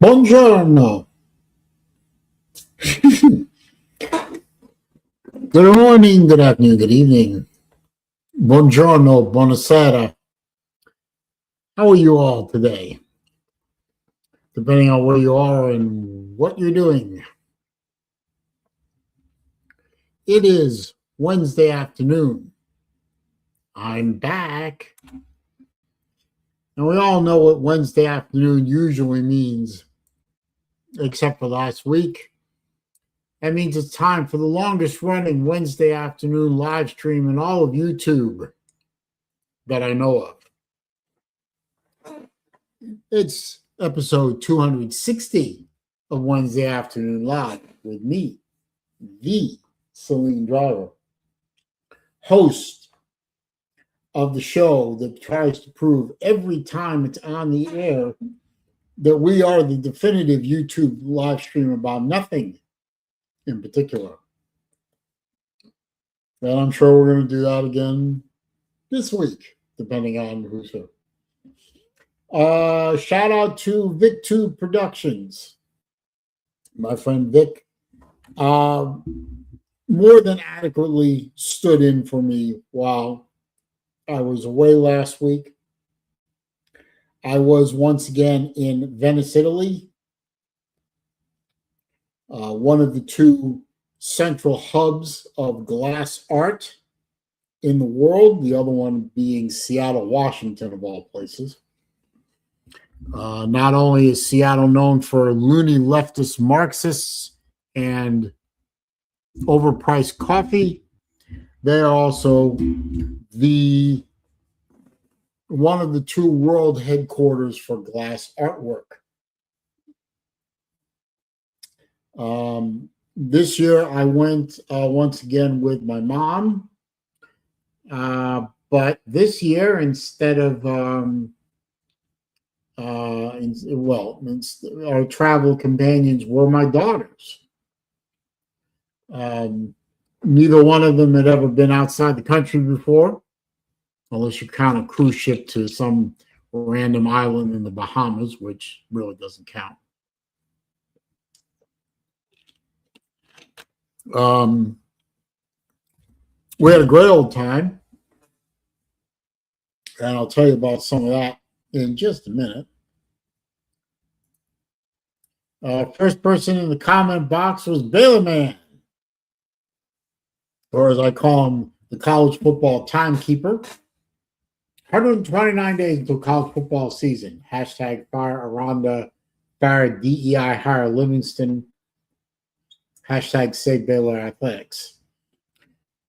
Buongiorno. Good morning, good afternoon, good evening. Buongiorno, buonasera. How are you all today? Depending on where you are and what you're doing. It is Wednesday afternoon. I'm back. And we all know what Wednesday afternoon usually means, except for last week. That means it's time for the longest running Wednesday afternoon live stream in all of YouTube that I know of. It's episode 260 of Wednesday Afternoon Live with me, the SaleenDriver, host of the show that tries to prove every time it's on the air that we are the definitive YouTube live stream about nothing in particular. And I'm sure we're going to do that again this week, depending on who's here. Shout out to VicTube Productions. My friend Vic more than adequately stood in for me while I was away last week. I was once again in Venice, Italy, one of the two central hubs of glass art in the world, the other one being Seattle, Washington, of all places. Not only is Seattle known for loony leftist Marxists and overpriced coffee, they are also one of the two world headquarters for glass artwork. This year I went once again with my mom, but this year instead of our travel companions were my daughters. Neither one of them had ever been outside the country before, unless you count a cruise ship to some random island in the Bahamas, which really doesn't count. We had a great old time, and I'll tell you about some of that in just a minute. First person in the comment box was Baylor Man, or as I call him, the college football timekeeper. 129 days until college football season. Hashtag fire Aranda, fire DEI, hire Livingston. Hashtag save Baylor Athletics.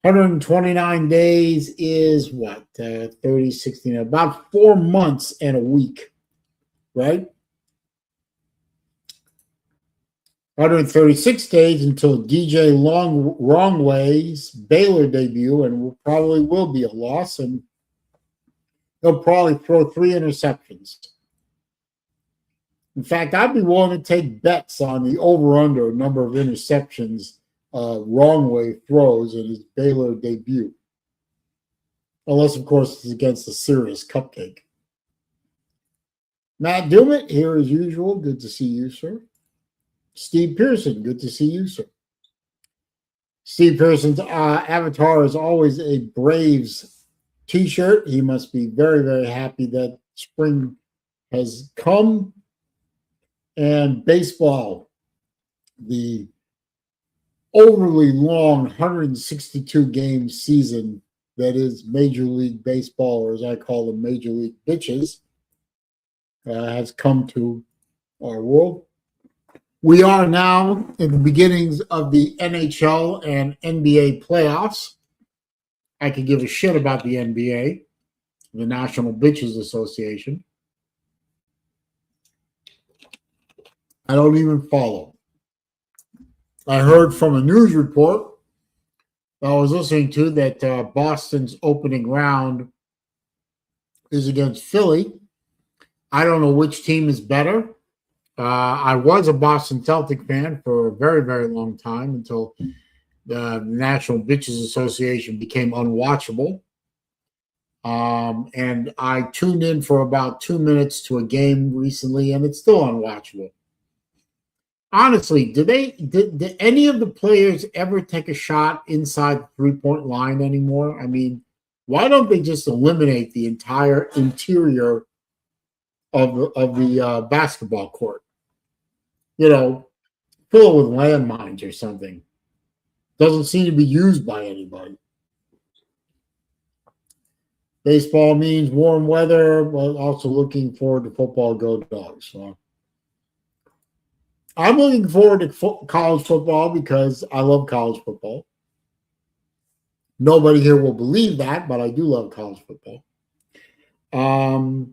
129 days is what? 30, 16, about 4 months and a week, right? 136 days until DJ Wrongway's Baylor debut, and probably will be a loss, and he'll probably throw 3 interceptions. In fact, I'd be willing to take bets on the over-under number of interceptions Wrongway throws in his Baylor debut. Unless, of course, it's against a serious cupcake. Matt Dumit, here as usual. Good to see you, sir. Steve Pearson, good to see you, sir. Steve Pearson's avatar is always a Braves t-shirt. He must be very, very happy that spring has come. And baseball, the overly long 162 game season that is Major League Baseball, or as I call them, Major League Bitches, has come to our world. We are now in the beginnings of the NHL and NBA playoffs. I could give a shit about the NBA, the National Bitches Association. I don't even follow. I heard from a news report I was listening to that Boston's opening round is against Philly. I don't know which team is better. I was a Boston Celtic fan for a very, very long time until the National Bitches Association became unwatchable. And I tuned in for about 2 minutes to a game recently, and it's still unwatchable. honestly, did any of the players ever take a shot inside the 3-point line anymore? I mean, why don't they just eliminate the entire interior of the basketball court? You know, fill it with landmines or something. Doesn't seem to be used by anybody. Baseball means warm weather, but also looking forward to football. Go Dogs! So I'm looking forward to college football because I love college football. Nobody here will believe that, but I do love college football. I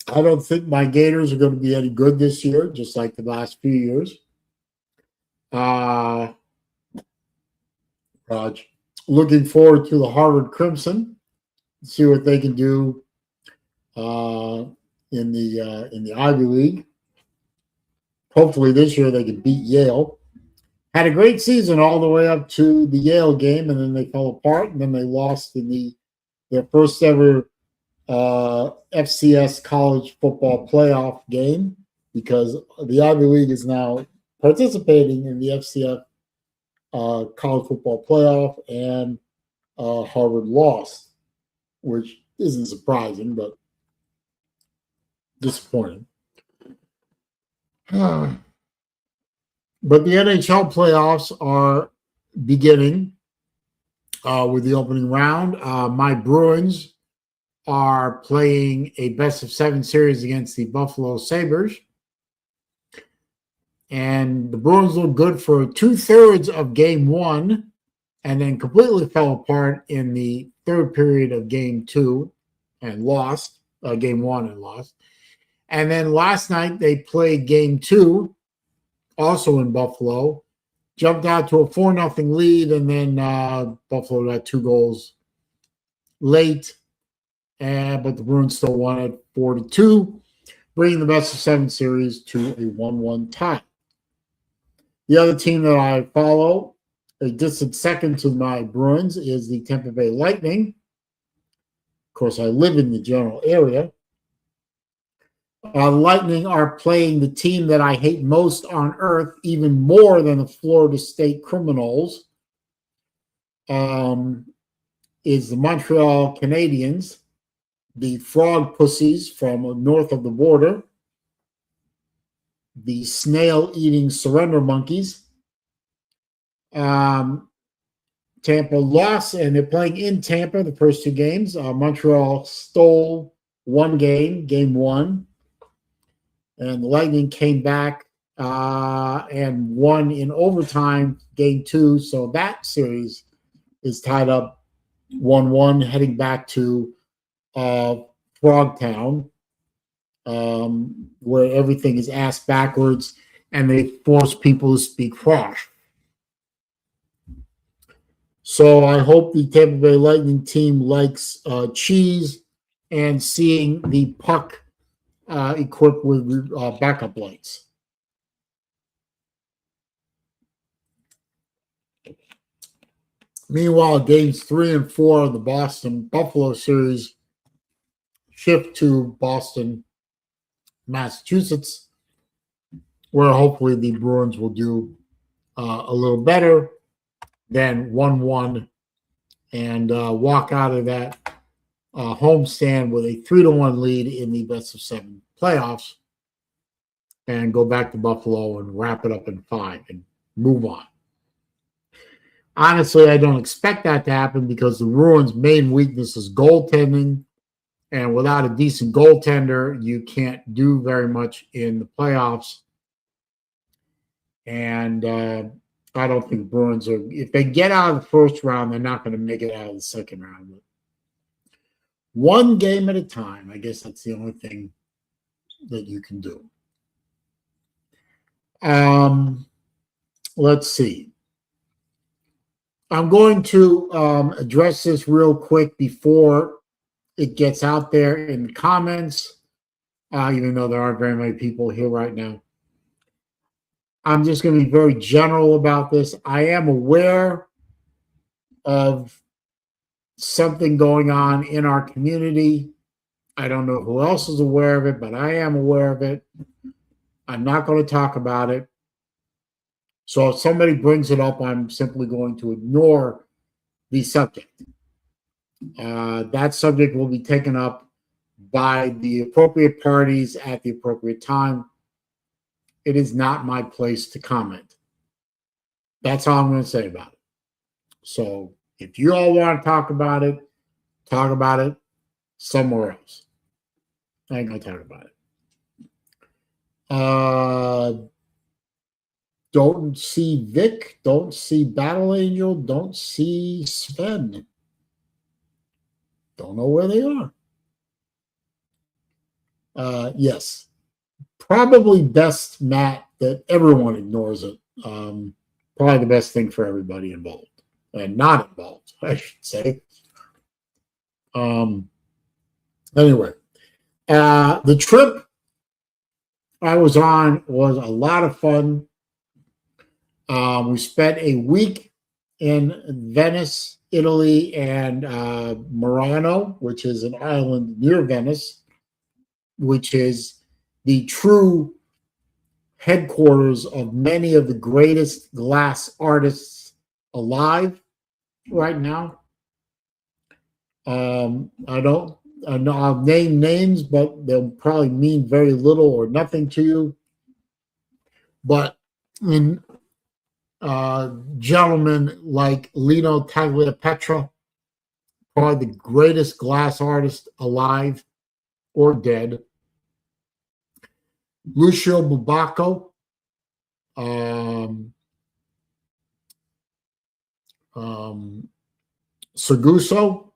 don't think my Gators are going to be any good this year, just like the last few years. Raj, looking forward to the Harvard Crimson, see what they can do in the Ivy League. Hopefully this year they can beat Yale. Had a great season all the way up to the Yale game, and then they fell apart, and then they lost in their first ever FCS college football playoff game because the Ivy League is now participating in the FCS college football playoff, and Harvard lost, which isn't surprising, but disappointing. But the NHL playoffs are beginning with the opening round. My Bruins are playing a best-of-7 series against the Buffalo Sabres. And the Bruins look good for 2/3 of game one and then completely fell apart in the third period of game two and lost, game one and lost. And then last night they played game two, also in Buffalo, jumped out to a 4-0 lead, and then Buffalo got 2 goals late, but the Bruins still won it 4-2, bringing the best-of-7 series to a 1-1 tie. The other team that I follow, a distant second to my Bruins, is the Tampa Bay Lightning. Of course, I live in the general area. Lightning are playing the team that I hate most on earth, even more than the Florida State Criminals, is the Montreal Canadiens, the Frog Pussies from north of the border, the snail-eating Surrender Monkeys. Tampa lost, and they're playing in Tampa the first 2 games. Montreal stole 1 game, game 1. And the Lightning came back and won in overtime, game 2. So that series is tied up 1-1, heading back to Frogtown, where everything is ass backwards, and they force people to speak French. So I hope the Tampa Bay Lightning team likes cheese and seeing the puck equipped with backup lights. Meanwhile, games 3 and 4 of the Boston-Buffalo series shift to Boston, Massachusetts, where hopefully the Bruins will do a little better than 1-1 and walk out of that homestand with a 3-1 lead in the best-of-7 playoffs and go back to Buffalo and wrap it up in 5 and move on. Honestly, I don't expect that to happen because the Bruins' main weakness is goaltending, and without a decent goaltender, you can't do very much in the playoffs. And I don't think Bruins are, if they get out of the first round, they're not going to make it out of the second round. But 1 game at a time, I guess that's the only thing that you can do. Let's see. I'm going to address this real quick before it gets out there in the comments, even though there aren't very many people here right now. I'm just going to be very general about this. I am aware of something going on in our community. I don't know who else is aware of it, but I am aware of it. I'm not going to talk about it. So if somebody brings it up, I'm simply going to ignore the subject. That subject will be taken up by the appropriate parties at the appropriate time. It is not my place to comment. That's all I'm going to say about it. So if you all want to talk about it somewhere else. I ain't going to talk about it. Don't see Vic. Don't see Battle Angel. Don't see Sven. Don't know where they are. Yes. Probably best, Matt, that everyone ignores it. Probably the best thing for everybody involved. And not involved, I should say. Anyway. The trip I was on was a lot of fun. We spent a week in Venice, Italy, and Murano, which is an island near Venice, which is the true headquarters of many of the greatest glass artists alive right now. I'll name names, but they'll probably mean very little or nothing to you. But in gentlemen like Lino Tagliapietra, probably the greatest glass artist alive or dead. Lucio Bubacco, Seguso,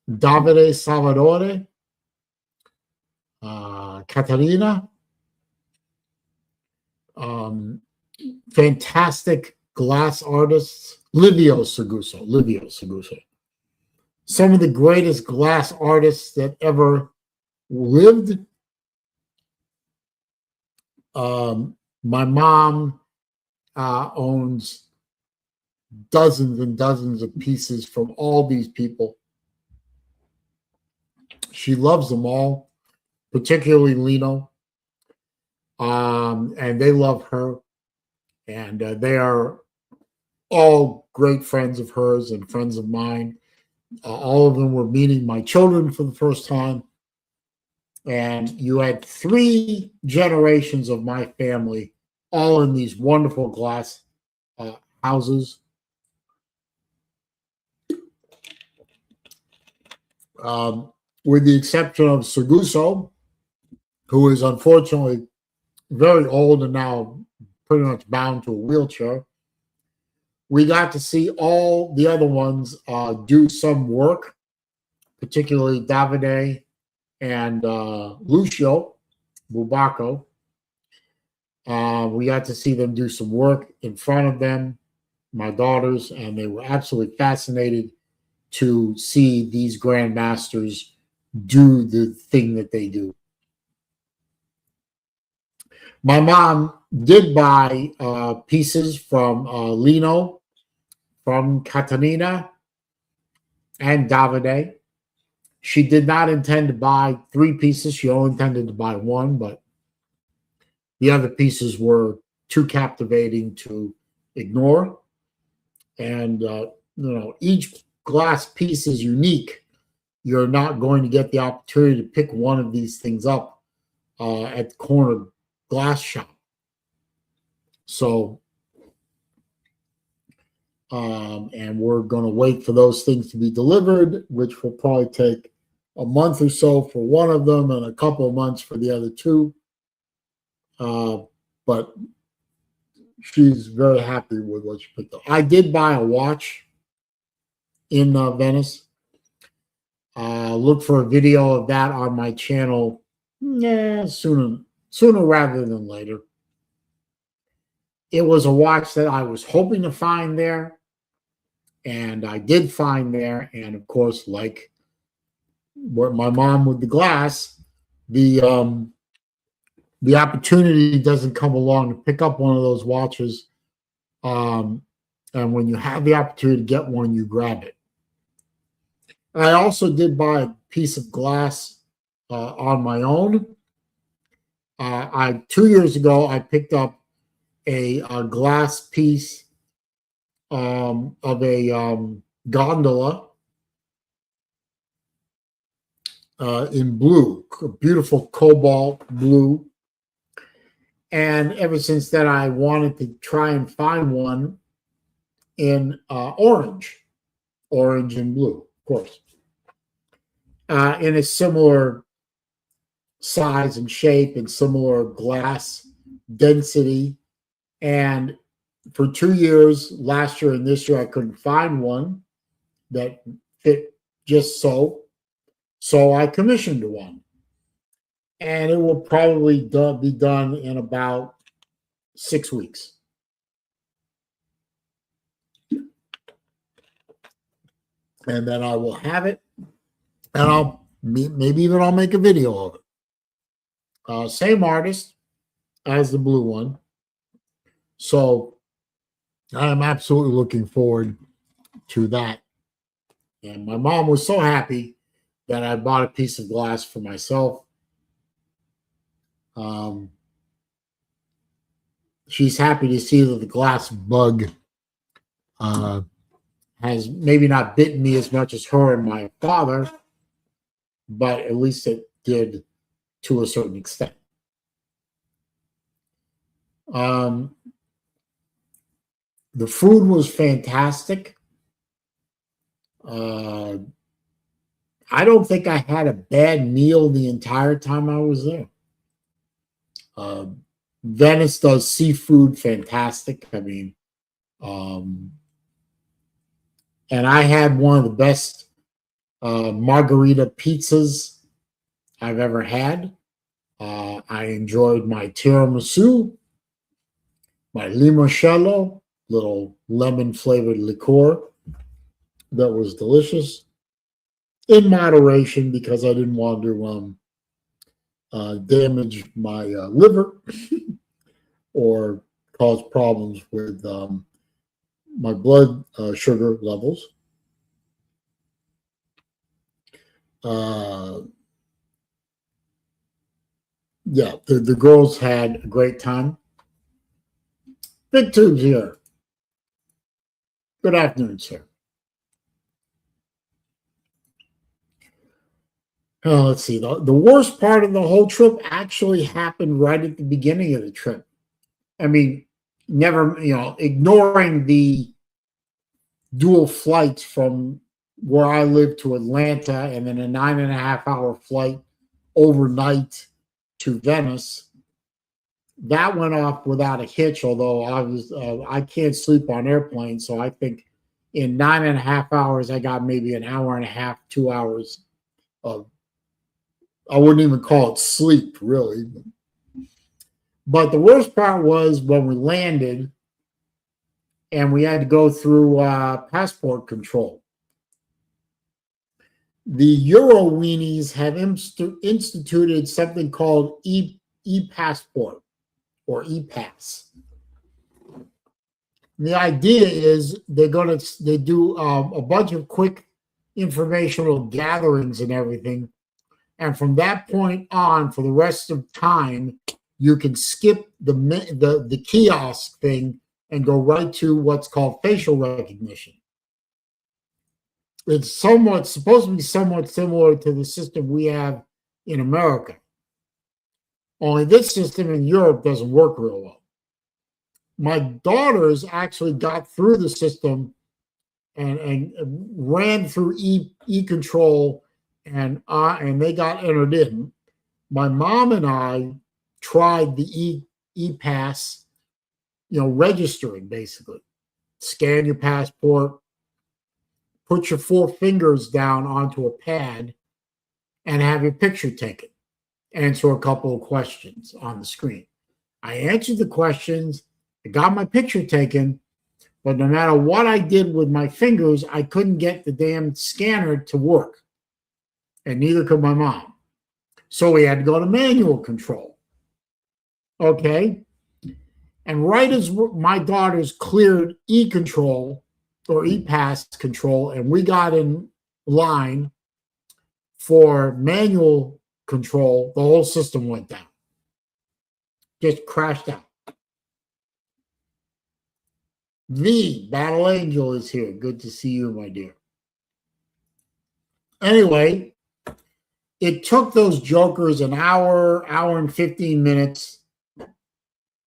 Davide Salvatore, Caterina, fantastic glass artists. Livio Seguso. Some of the greatest glass artists that ever lived. My mom owns dozens and dozens of pieces from all these people. She loves them all, particularly Lino. And they love her. And they are all great friends of hers and friends of mine. All of them were meeting my children for the first time. And you had 3 generations of my family all in these wonderful glass houses. With the exception of Seguso, who is unfortunately very old and now pretty much bound to a wheelchair. We got to see all the other ones do some work, particularly Davide and Lucio Bubacco. We got to see them do some work in front of them, my daughters, and they were absolutely fascinated to see these grandmasters do the thing that they do. My mom did buy pieces from Lino, from Caterina, and Davide. She did not intend to buy 3 pieces. She only intended to buy 1, but the other pieces were too captivating to ignore. And, each glass piece is unique. You're not going to get the opportunity to pick one of these things up at the corner glass shop. So, and we're going to wait for those things to be delivered, which will probably take a month or so for one of them and a couple of months for the other 2. But she's very happy with what she picked up. I did buy a watch in Venice. Look for a video of that on my channel sooner rather than later. It was a watch that I was hoping to find there, and I did find there. And of course, like what my mom with the glass, the opportunity doesn't come along to pick up one of those watches. And when you have the opportunity to get one, you grab it. I also did buy a piece of glass on my own. I 2 years ago I picked up a glass piece of a gondola in blue, beautiful cobalt blue. And ever since then, I wanted to try and find one in orange and blue, of course, in a similar size and shape and similar glass density. And for 2 years, last year and this year, I couldn't find one that fit just so. So I commissioned one. And it will probably be done in about 6 weeks. And then I will have it, and maybe even I'll make a video of it. Same artist as the blue one. So I am absolutely looking forward to that. And my mom was so happy that I bought a piece of glass for myself. She's happy to see that the glass bug has maybe not bitten me as much as her and my father, but at least it did to a certain extent. The food was fantastic. I don't think I had a bad meal the entire time I was there. Venice does seafood fantastic. I mean, and I had one of the best margarita pizzas I've ever had. I enjoyed my tiramisu, my limoncello, little lemon flavored liqueur that was delicious in moderation because I didn't want to damage my liver or cause problems with my blood sugar levels. Yeah, the girls had a great time. Big Tubes here. Good afternoon, sir. Let's see. The worst part of the whole trip actually happened right at the beginning of the trip. I mean, never, ignoring the dual flights from where I live to Atlanta and then a 9.5-hour flight overnight to Venice. That went off without a hitch, although I can't sleep on airplanes. So I think in 9.5 hours, I got maybe an hour and a half, 2 hours of, I wouldn't even call it sleep, really. But the worst part was when we landed and we had to go through passport control. The Euro weenies have instituted something called e-passport or e-pass. The idea is they do a bunch of quick informational gatherings and everything. And from that point on, for the rest of time, you can skip the kiosk thing and go right to what's called facial recognition. It's supposed to be somewhat similar to the system we have in America. Only this system in Europe doesn't work real well. My daughters actually got through the system and ran through e-control and they got entered in. My mom and I tried the e-pass, registering basically. Scan your passport, put your 4 fingers down onto a pad, and have your picture taken. Answer a couple of questions on the screen. I answered the questions, I got my picture taken, but no matter what I did with my fingers, I couldn't get the damn scanner to work. And neither could my mom. So we had to go to manual control. Okay. And right as my daughters cleared e-control or e-pass control, and we got in line for manual control, the whole system went down. just crashed out. The Battle Angel is here. Good to see you, my dear. Anyway, it took those jokers an hour and 15 minutes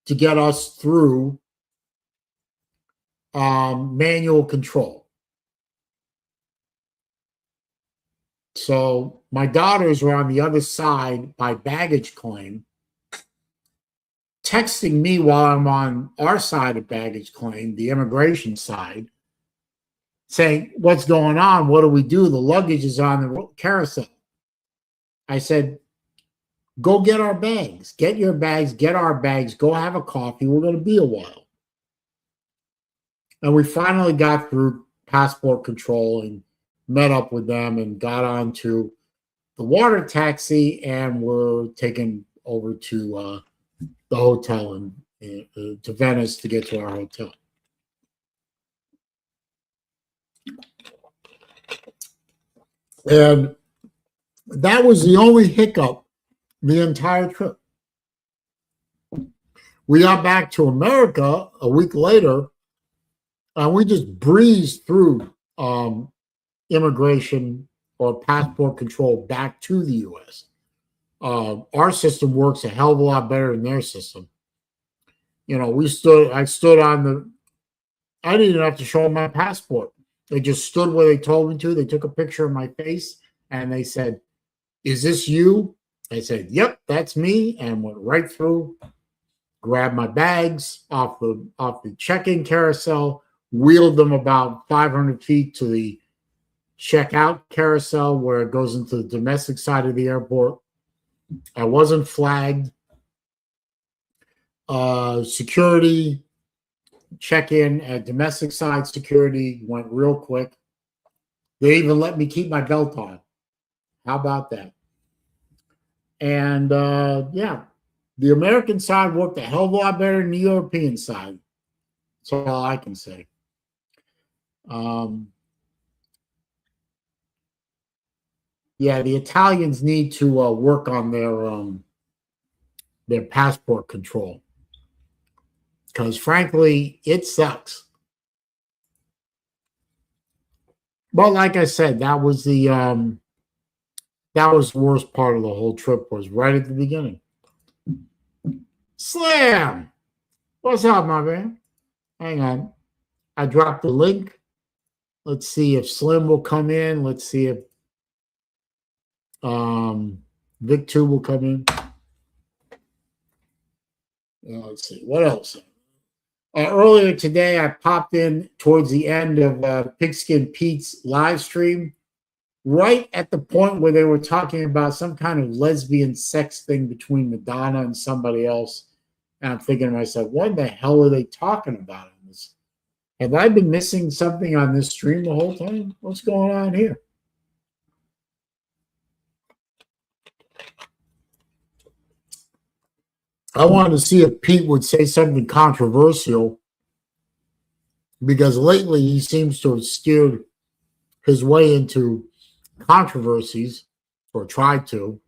to get us through manual control. So my daughters were on the other side by baggage claim, texting me while I'm on our side of baggage claim, the immigration side, saying, what's going on? What do we do? The luggage is on the carousel. I said, go get our bags. Get your bags. Get our bags. Go have a coffee. We're going to be a while. And we finally got through passport control and met up with them and got onto the water taxi and were taken over to the hotel to Venice to get to our hotel. And that was the only hiccup the entire trip. We got back to America a week later, and we just breezed through immigration or passport control back to the U.S. Our system works a hell of a lot better than their system. You know, I stood on I didn't even have to show them my passport. They just stood where they told me to. They took a picture of my face and they said, is this you? I said, yep, that's me, and went right through, grabbed my bags off the check-in carousel, wheeled them about 500 feet to the checkout carousel where it goes into the domestic side of the airport. I wasn't flagged. Security check-in at domestic side security went real quick. They even let me keep my belt on. How about that? And yeah, the American side worked a hell of a lot better than the European side. That's all I can say. Yeah, the Italians need to work on their passport control, because frankly, it sucks. But like I said, that was the worst part of the whole trip, was right at the beginning. Slam! What's up, my man? Hang on. I dropped the link. Let's see if Slim will come in. Let's see if Vic 2 will come in. Let's see. What else? Earlier today, I popped in towards the end of Pigskin Pete's live stream, right at the point where they were talking about some kind of lesbian sex thing between Madonna and somebody else. And I'm thinking to myself, what the hell are they talking about in this? Have I been missing something on this stream the whole time? What's going on here? I wanted to see if Pete would say something controversial, because lately he seems to have steered his way into controversies, or tried to.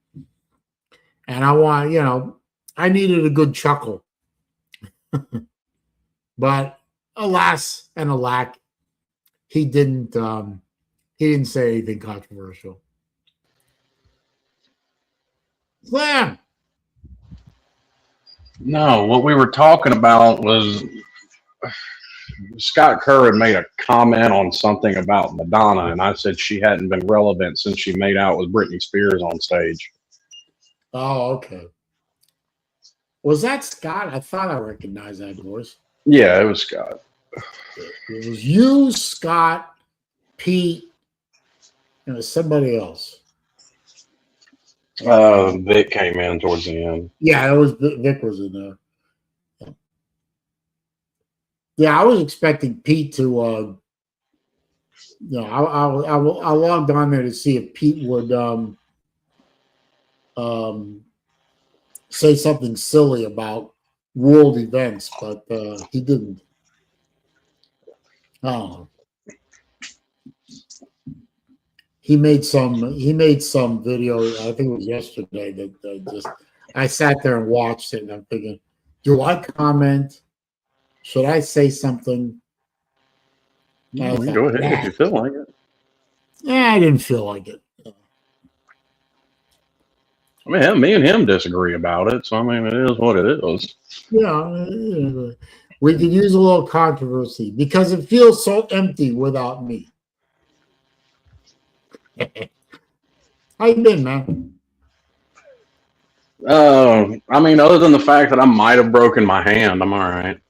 And I needed a good chuckle. But alas and alack, he didn't say anything controversial. Slam! No, what we were talking about was Scott Kerr had made a comment on something about Madonna, and I said she hadn't been relevant since she made out with Britney Spears on stage. Oh, okay. Was that Scott? I thought I recognized that voice. Yeah, it was Scott. It was you, Scott, Pete, and it was somebody else. Vic came in towards the end. Yeah, it was Vic was in there. Yeah, I was expecting Pete to. I logged on there to see if Pete would say something silly about world events, but he didn't. Oh. He made some video, I think it was yesterday, that I sat there and watched it, and I'm thinking, Do I comment? Should I say something? Yeah, go ahead if you feel like it. Yeah, I didn't feel like it. I mean, me and him disagree about it, so I mean, it is what it is. Yeah, we could use a little controversy because it feels so empty without me. How you been, man? I mean, other than the fact that I might have broken my hand, I'm all right.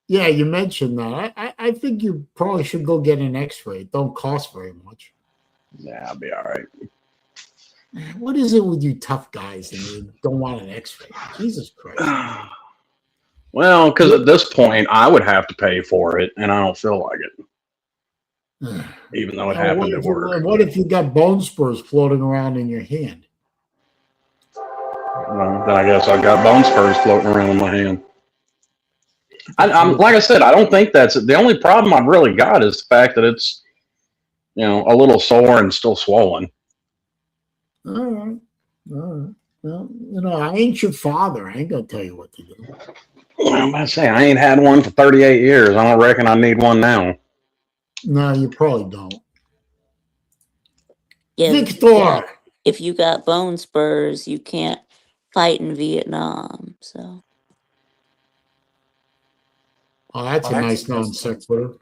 Yeah, you mentioned that. I think you probably should go get an X-ray. It don't cost very much. Yeah, I'll be all right. What is it with you tough guys and you don't want an X-ray? Jesus Christ. Well, because at this point, I would have to pay for it, and I don't feel like it, even though it happened at work. What if you got bone spurs floating around in your hand? Well, then I guess I've got bone spurs floating around in my hand. I'm like I said, I don't think that's it. The only problem I've really got is the fact that it's, a little sore and still swollen. All right. Well, I ain't your father. I ain't gonna tell you what to do. I'm about to say I ain't had one for 38 years. I don't reckon I need one now. No, you probably don't. Yeah, Victor. if you got bone spurs, you can't fight in Vietnam. So. Oh, that's a nice non sequitur.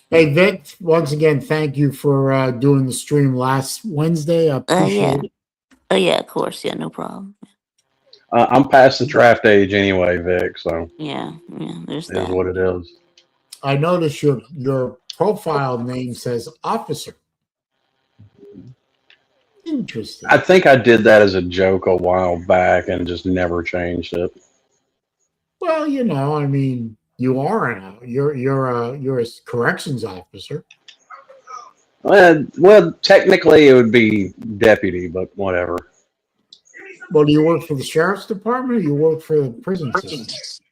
Hey, Vic, once again, thank you for doing the stream last Wednesday. I appreciate it. Oh, yeah, of course. Yeah, no problem. I'm past the draft age anyway, Vic, so Yeah, there's it that. is what it is. I noticed your profile name says officer. Interesting. I think I did that as a joke a while back and just never changed it. Well, I mean, you are you're a corrections officer. Well, technically it would be deputy, but whatever. Well, do you work for the sheriff's department or you work for the prison system?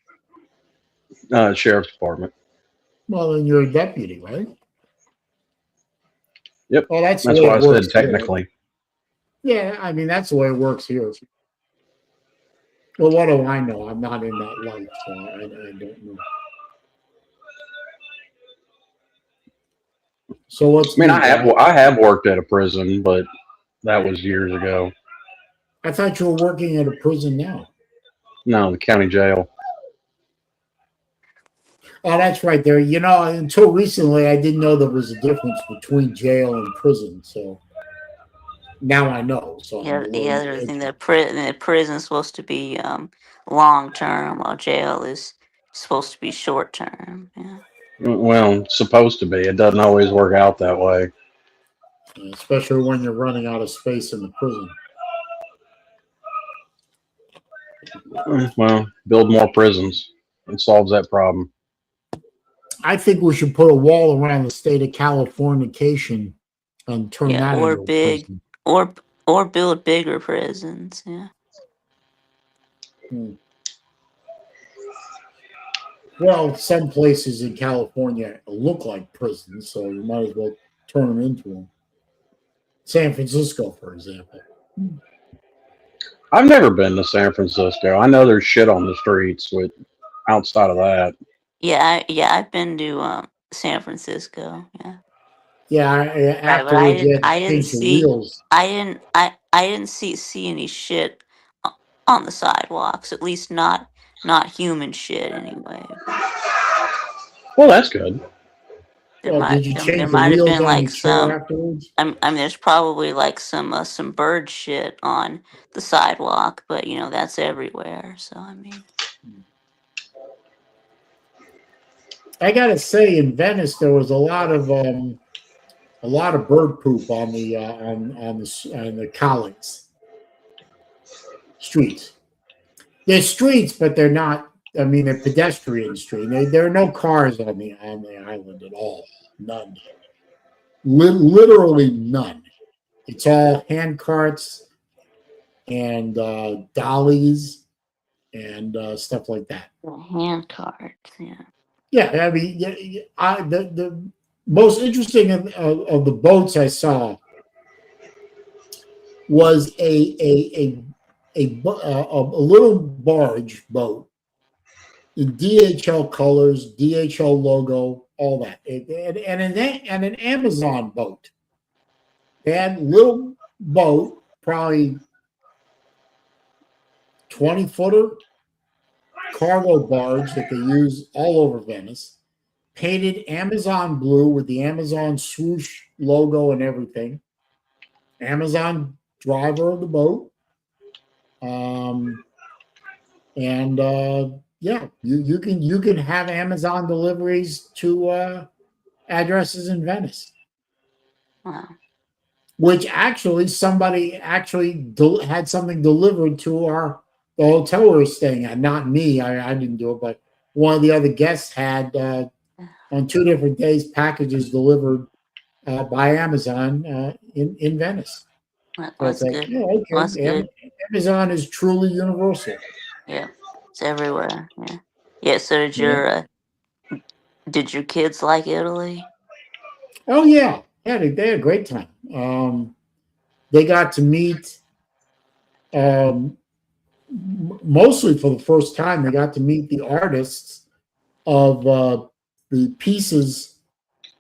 Sheriff's department. Well, then you're a deputy, right? Yep. Well, that's what I said, technically. Yeah, I mean, that's the way it works here. Well, what do I know? I'm not in that life, so I don't know. So what's I have worked at a prison, but that was years ago. I thought you were working at a prison now. No, the county jail. Oh, that's right there. Until recently, I didn't know there was a difference between jail and prison. So now I know. So the other thing that prison is supposed to be long term, while jail is supposed to be short term. Yeah. Well, it's supposed to be. It doesn't always work out that way. Especially when you're running out of space in the prison. Well, build more prisons. It solves that problem. I think we should put a wall around the state of Californication and turn that into a prison. Or build bigger prisons. Yeah. Well, some places in California look like prisons, so you might as well turn them into them. San Francisco, for example. I've never been to San Francisco. I know there's shit on the streets, but outside of that. Yeah, I've been to San Francisco. Yeah. Yeah, I didn't see any shit on the sidewalks. At least not human shit anyway. Well, that's good. There might have been like some. Afterwards? I mean, there's probably like some bird shit on the sidewalk, but that's everywhere. So I mean. I gotta say, in Venice, there was a lot of bird poop on the colleagues streets. They're streets, but they're not. I mean, they're pedestrian street. There are no cars on the island at all. None. Literally none. It's all hand carts and dollies and stuff like that. Hand carts, yeah. Yeah, I mean, the most interesting of the boats I saw was a a little barge boat in DHL colors, DHL logo, all that, and an Amazon boat. They had a little boat, probably 20-footer cargo barge that they use all over Venice, painted Amazon blue with the Amazon swoosh logo and everything. Amazon driver of the boat. And yeah, you can have Amazon deliveries to addresses in Venice. Wow. Which actually somebody had something delivered to the hotel we were staying at. Not me, I didn't do it, but one of the other guests had on 2 different days packages delivered by Amazon in Venice. Well, So it's that's like, good. yeah, Well, okay, that's good. Amazon is truly universal. Yeah, it's everywhere. Yeah, yeah. So did your kids like Italy? Oh yeah, they had a great time. They got to meet, mostly for the first time, they got to meet the artists of the pieces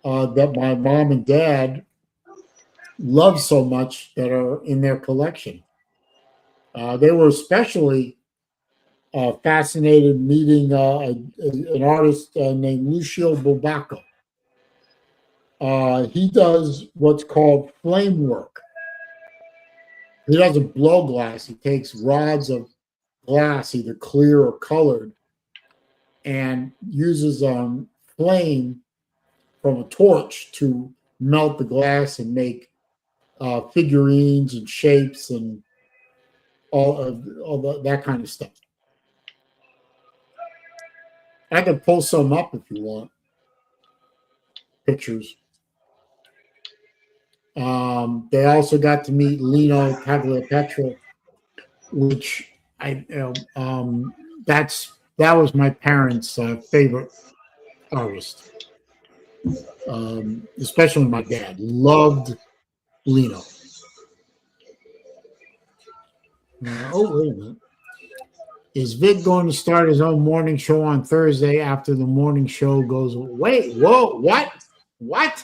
that my mom and dad love so much that are in their collection. They were especially fascinated meeting an artist named Lucio Bobacco. He does what's called flame work. He doesn't blow glass. He takes rods of glass, either clear or colored, and uses flame from a torch to melt the glass and make figurines and shapes and all that kind of stuff. I can pull some up if you want pictures. They also got to meet Lino Tagliapietra, which that was my parents' favorite artist. Especially my dad loved Lino. Oh, wait a minute. Is Vic going to start his own morning show on Thursday after the morning show goes? Wait, whoa, what? What?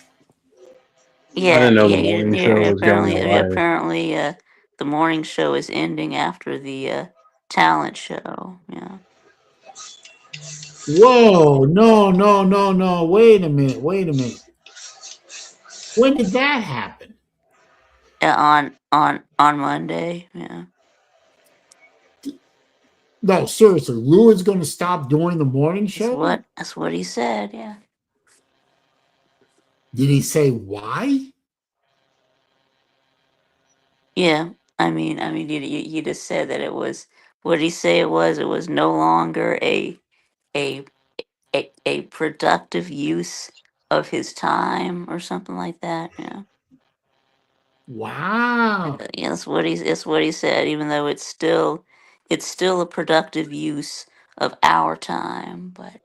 Yeah, I didn't know yeah. the morning show was going away. Apparently, the morning show is ending after the talent show. Yeah. Whoa, no. Wait a minute. When did that happen? On Monday. Yeah. No, seriously, Lou is going to stop doing the morning show? That's what he said. Yeah. Did he say why? Yeah. I mean, you just said that it was. What did he say it was? It was no longer a a productive use of his time or something like that. Yeah. Wow. Yeah, that's what he said. Even though it's still a productive use of our time, but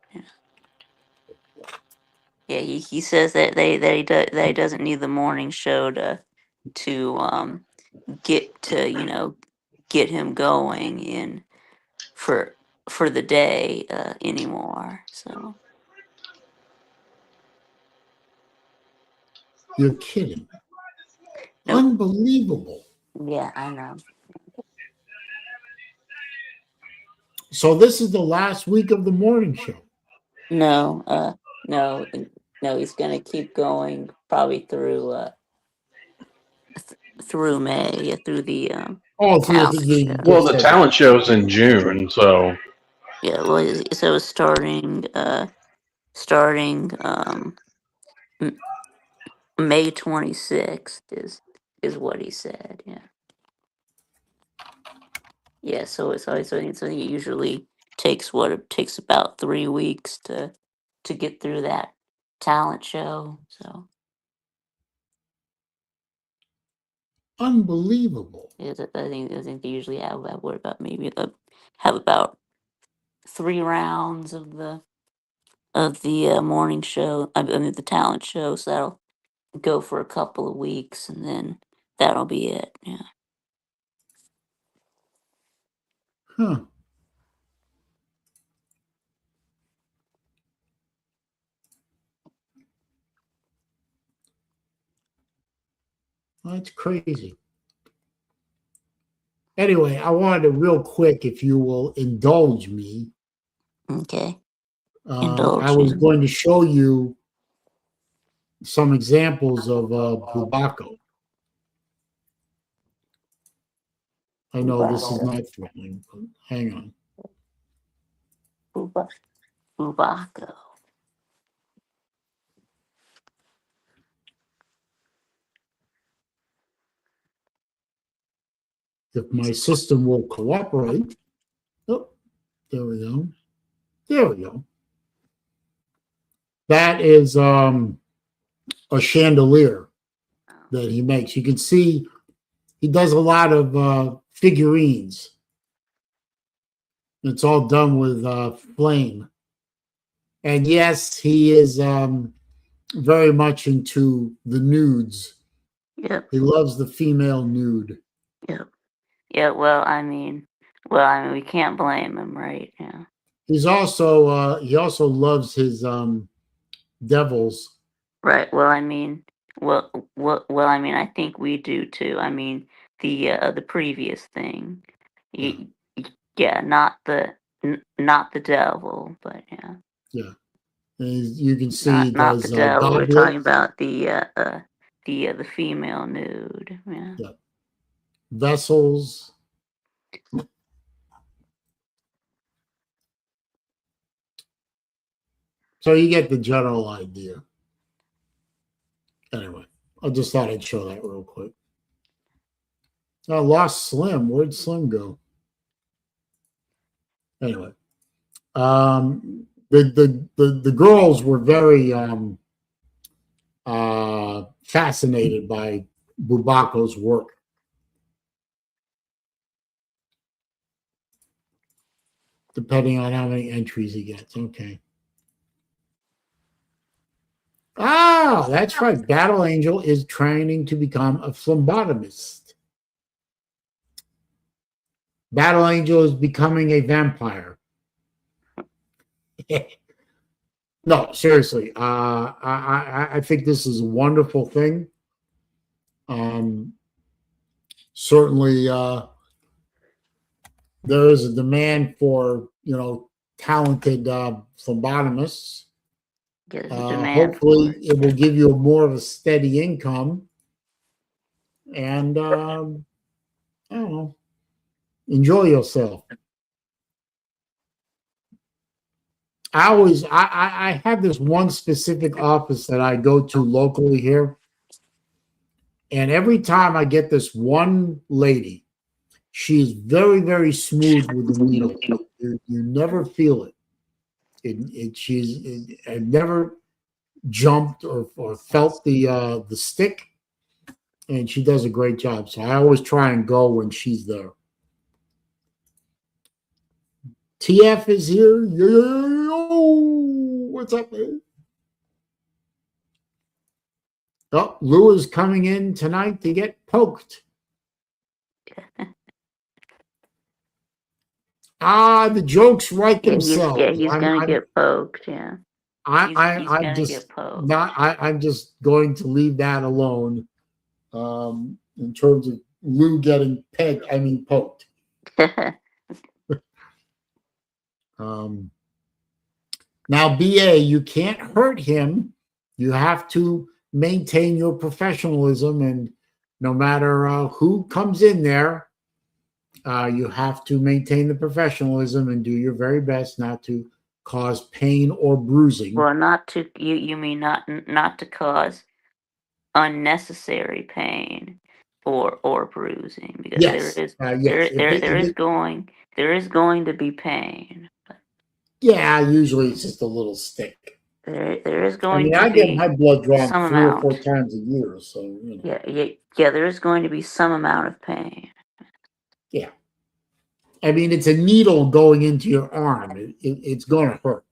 yeah, he says that that he doesn't need the morning show to get to get him going in for the day anymore. So You're kidding. nope. Unbelievable. Yeah, I know. So this is the last week of the morning show. No, no, no. He's gonna keep going probably through May, yeah, through the talent show. Well, the talent show's in June, so Yeah, well, so it's starting May 26th is what he said. Yeah, yeah. So it usually takes it takes about 3 weeks to get through that talent show. So Unbelievable. yeah, I think they usually have what about maybe have about 3 rounds of the morning show. I mean the talent show. So that'll go for a couple of weeks, and then that'll be it. Yeah. Huh. That's crazy. Anyway, I wanted to real quick, if you will indulge me. Okay. I Indulge was you. going to show you some examples of Bubako. I know this is not threatening, but hang on. Bubako. If my system will cooperate. Oh, there we go. There we go. That is a chandelier that he makes. You can see he does a lot of figurines. It's all done with flame. And yes, he is very much into the nudes. Yep. He loves the female nude. Yep. Yeah. Well, I mean, we can't blame him, right? Yeah. He's also he also loves his devils. Right. Well, I mean, I mean, I think we do too. I mean, the previous thing, Yeah. yeah, not the devil, but yeah, Yeah. And you can see he not the does devil. We're goblet. talking about the female nude. Yeah. Yeah. Vessels. So you get the general idea. Anyway, I just thought I'd show that real quick. I lost Slim. Where'd Slim go? Anyway, the girls were very fascinated by Bubako's work. Depending on how many entries he gets. Okay. Ah, that's right. Battle Angel is training to become a phlebotomist. Battle Angel is becoming a vampire. No, seriously. I think this is a wonderful thing. Certainly, there is a demand for talented phlebotomists. There's a demand Hopefully, for it will give you more of a steady income, and I don't know, enjoy yourself. I have this one specific office that I go to locally here, and every time I get this one lady, she's very, very smooth with the needle. You never feel it. I've never jumped or felt the stick, and she does a great job. So I always try and go when she's there. TF is here. Yo, what's up, man? Oh, Lou is coming in tonight to get poked. The jokes write themselves. he's gonna get poked. Yeah. I'm just not. I'm just going to leave that alone. In terms of Lou getting pegged, I mean poked. Now, BA, you can't hurt him. You have to maintain your professionalism, and no matter who comes in there, you have to maintain the professionalism and do your very best not to cause pain or bruising. Well, not to you mean not to cause unnecessary pain or bruising, because Yes. there is going to be pain. Yeah, usually it's just a little stick. There is going to I be get my blood drawn some 3 amount. or 4 times a year, so you know. Yeah. There is going to be some amount of pain. Yeah, I mean it's a needle going into your arm. It's going to hurt,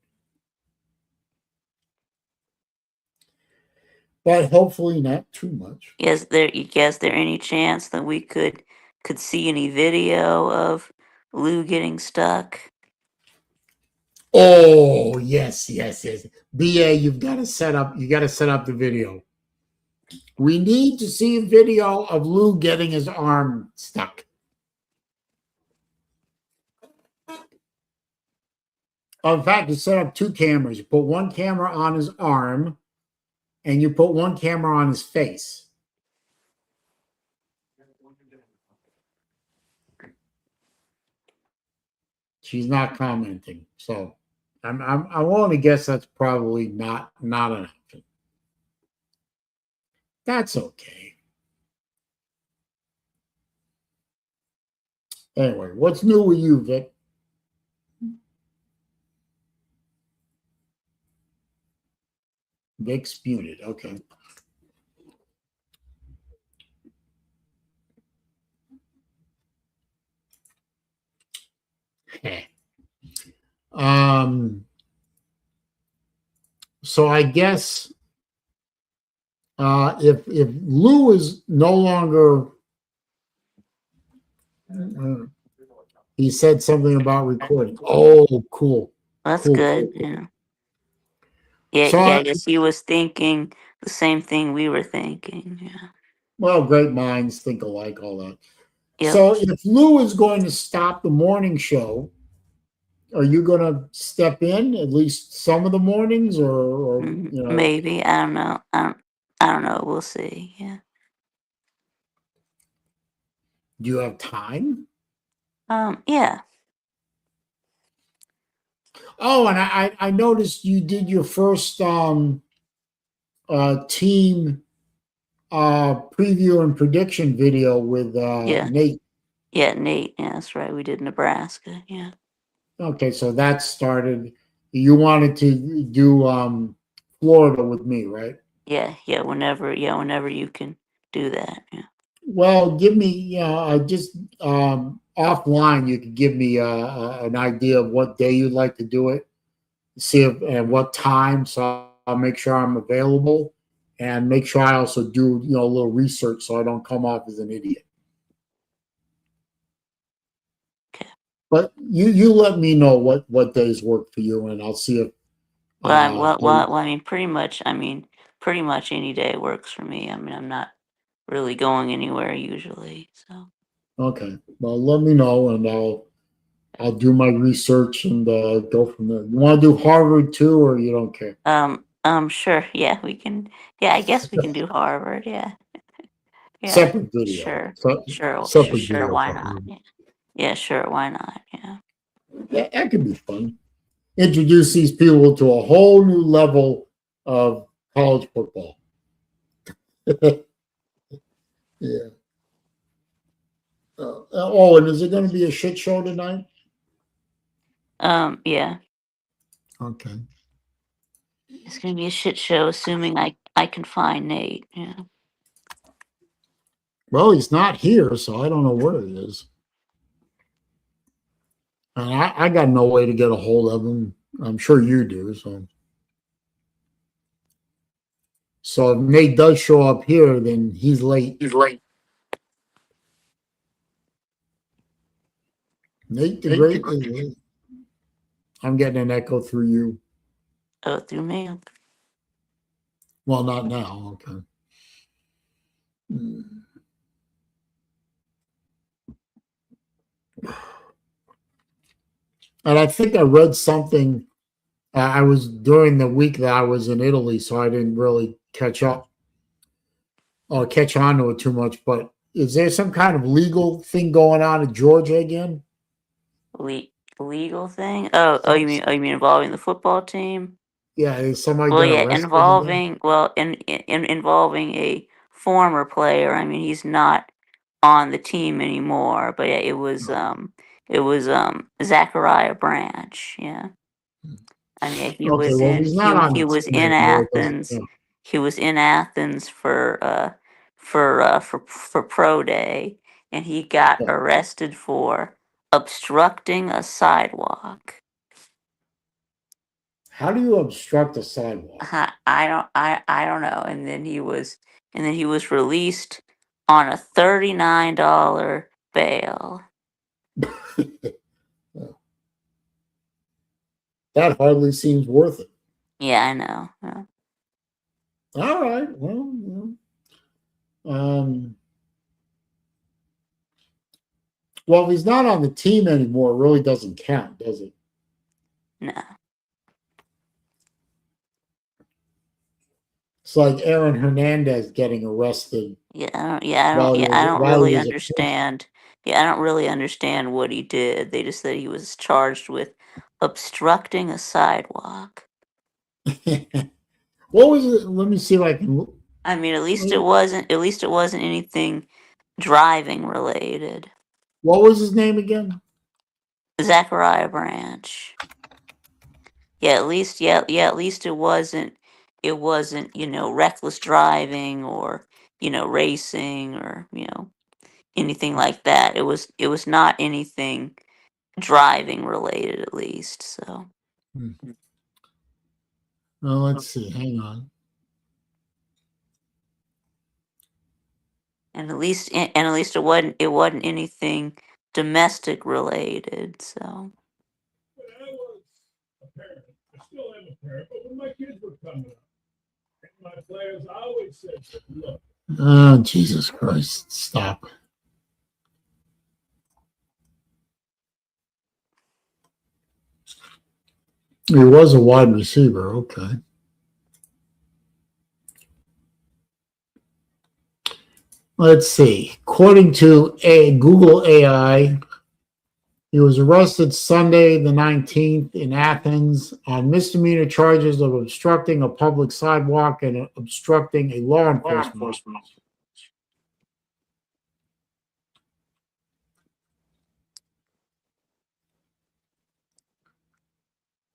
but hopefully not too much. Is there any chance that we could see any video of Lou getting stuck. Oh, yes. BA, you got to set up the video. We need to see a video of Lou getting his arm stuck. Oh, in fact, you set up 2 cameras. You put one camera on his arm and you put one camera on his face. She's not commenting, so I want to guess that's probably not an option. That's okay. Anyway, what's new with you, Vic? Vic's muted. Okay. So I guess if Lou is no longer, he said something about recording. Oh, cool. That's Cool, good. cool. Yeah. Yeah. So I guess he was thinking the same thing we were thinking. Yeah. well, great minds think alike, all that. Yep. So if Lou is going to stop the morning show, are you going to step in at least some of the mornings, or you know? Maybe. I don't know. I don't know. We'll see. Yeah. Do you have time? Yeah. Oh, and I noticed you did your first team preview and prediction video with Yeah. Nate. Yeah, Nate. Yeah, that's right. We did Nebraska. Yeah. Okay, so that started. You wanted to do Florida with me, right? Yeah. Whenever you can do that. Yeah. Well, give me, just offline, you could give me an idea of what day you'd like to do it, see if, and what time, so I'll make sure I'm available, and make sure I also do, a little research so I don't come off as an idiot. Okay. But you let me know what days work for you, and I'll see if. Well, I mean, pretty much any day works for me. I mean, I'm not really going anywhere usually, so. Okay, well, let me know, and I'll do my research and go from there. You want to do Harvard too, or you don't care? Sure. Yeah, we can. Yeah, I guess we can do Harvard. Yeah. Yeah. Separate video. Sure. Separate Sure. video. Why not? Yeah. Sure. Why not? Yeah. Yeah, that could be fun. Introduce these people to a whole new level of college football. Yeah. Oh, and is it going to be a shit show tonight? Yeah. Okay. It's gonna be a shit show, assuming I can find Nate. Yeah. Well, he's not here, so I don't know where he is. And I got no way to get a hold of him. I'm sure you do. So if Nate does show up here, then he's late. Nate the Great is late. I'm getting an echo through you. Oh, through me. Well, not now. Okay. And I think I read something. I was during the week that I was in Italy, so I didn't really catch up or catch on to it too much. But is there some kind of legal thing going on in Georgia again? Legal thing? Oh, you mean involving the football team? Yeah, is somebody Well, got yeah, arrested? involving a former player. I mean, he's not on the team anymore, but yeah, it was Zachariah Branch. Yeah. I mean, he Okay, was well, in he's not on he the was team in anymore. It doesn't Athens. count. He was in Athens for pro day, and he got Yeah. arrested for obstructing a sidewalk. How do you obstruct a sidewalk? I don't know. And then he was released on a $39 bail. That hardly seems worth it. Yeah, I know. Yeah. All right. Well, well, if he's not on the team anymore, it really doesn't count, does it? No. It's like Aaron Hernandez getting arrested. I don't really was understand. Yeah, I don't really understand what he did. They just said he was charged with obstructing a sidewalk. What was it? Let me see if I can. I mean, at least it wasn't anything driving related. What was his name again? Zachariah Branch. Yeah, at least it wasn't reckless driving or racing or anything like that. It was not anything driving related, at least. So Well, let's see. Hang on. and at least it wasn't anything domestic related. So I was a parent. I still am a parent, but when my kids were coming up, my players, I always said, look. Oh, Jesus Christ. Stop. He was a wide receiver. Okay. Let's see. According to Google AI, he was arrested Sunday the 19th in Athens on misdemeanor charges of obstructing a public sidewalk and obstructing a law enforcement.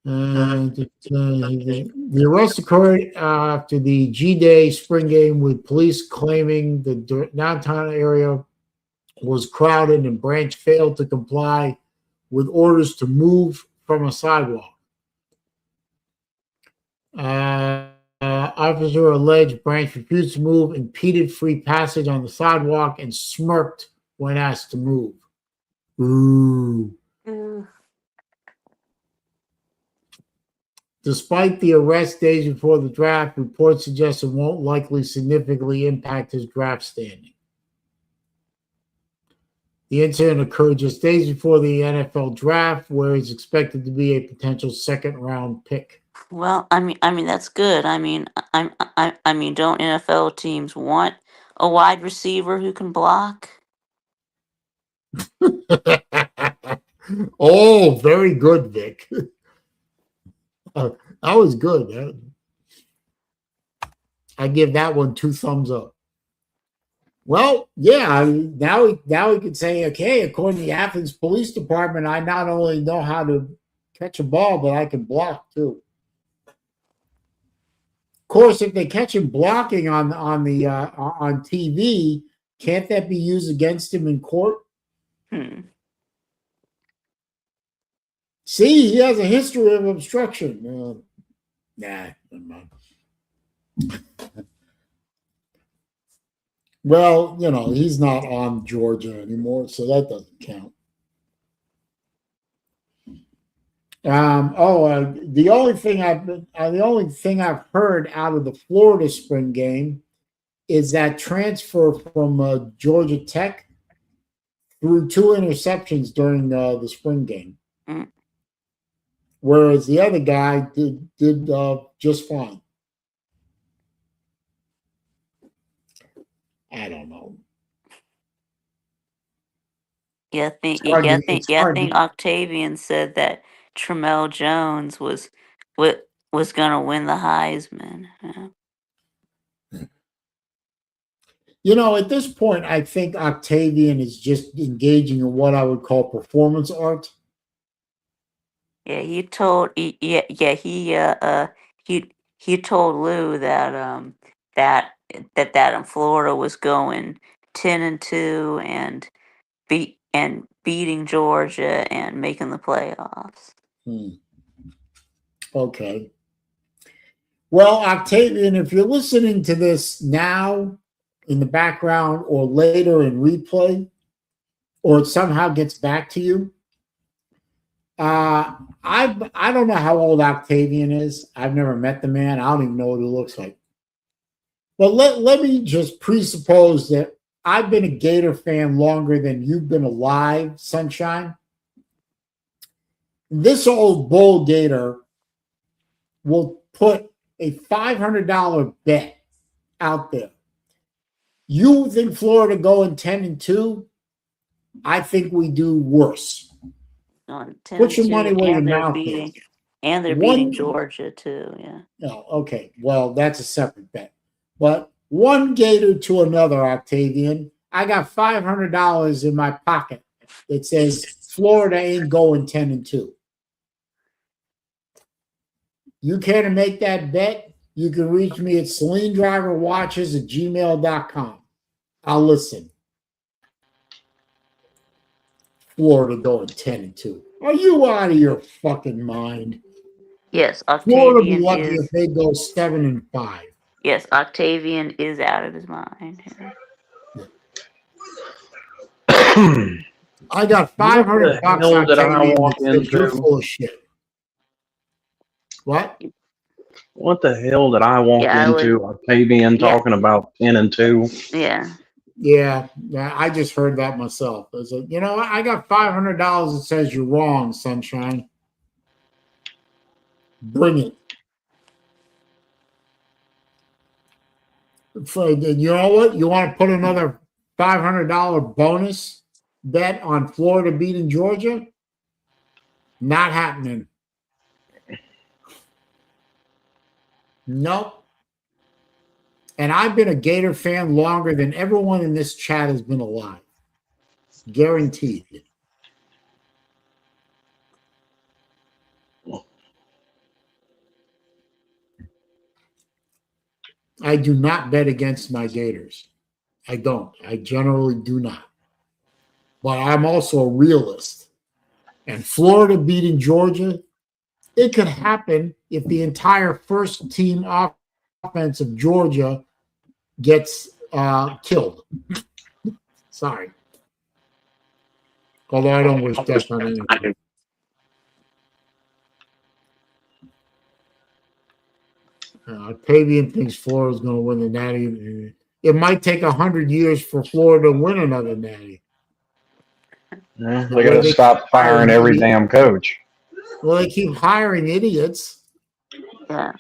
The arrest occurred after the G-Day spring game, with police claiming the downtown area was crowded and Branch failed to comply with orders to move from a sidewalk. Officer alleged Branch refused to move, impeded free passage on the sidewalk, and smirked when asked to move. Ooh. Despite the arrest days before the draft, reports suggest it won't likely significantly impact his draft standing. The incident occurred just days before the NFL draft, where he's expected to be a potential second-round pick. well, I mean that's good. I mean, don't NFL teams want a wide receiver who can block? Oh, very good, Vic. That was good. I give that one 2 thumbs up. Well, yeah, now we could say, okay, according to the Athens Police Department, I not only know how to catch a ball, but I can block too. Of course, if they catch him blocking on TV, can't that be used against him in court? See, he has a history of obstruction. Nah, never mind. Well, he's not on Georgia anymore, so that doesn't count. The only thing I've heard out of the Florida spring game is that transfer from Georgia Tech threw 2 interceptions during the spring game, whereas the other guy did just fine. I don't know. I think Octavian said that Tramel Jones was going to win the Heisman. Yeah. At this point, I think Octavian is just engaging in what I would call performance art. Yeah, he told he told Lou that that Florida was going 10-2 and beating Georgia and making the playoffs. Okay. Well, Octavian, if you're listening to this now in the background or later in replay, or it somehow gets back to you, I don't know how old Octavian is. I've never met the man. I don't even know what he looks like. But let me just presuppose that I've been a Gator fan longer than you've been alive, Sunshine. This old bull Gator will put a $500 bet out there. You think Florida going 10-2? I think we do worse. On Put your 10-2, money where your and they're mouth beating, is. and they're One- beating Georgia too. Yeah. Oh, okay. Well, that's a separate bet. But one Gator to another, Octavian. I got $500 in my pocket that says Florida ain't going 10-2. You care to make that bet? You can reach me at SaleenDriverWatches@gmail.com. I'll listen. Florida going 10-2. Are you out of your fucking mind? Yes, Florida be Octavian lucky is. if they go 7-5. Yes, Octavian is out of his mind. Yeah. I got What $500 the hell did I Octavian walk that says you're into? full of shit. What? What the hell did I walk Yeah, I would- into? Octavian Yeah. talking about 10-2. Yeah. Yeah, I just heard that myself. I was like, you know what? I got $500 that says you're wrong, Sunshine. Bring it. You know what? You want to put another $500 bonus bet on Florida beating Georgia? Not happening. Nope. And I've been a Gator fan longer than everyone in this chat has been alive. Guaranteed. I do not bet against my Gators. I don't. I generally do not. But I'm also a realist. And Florida beating Georgia, it could happen if the entire first team offense of Georgia gets killed. Sorry. Although I don't wish death on anyone. Octavian thinks Florida's going to win the Natty. It might take 100 years for Florida to win another Natty. Yeah, they got to stop firing every damn coach. Well, they keep hiring idiots. Yeah.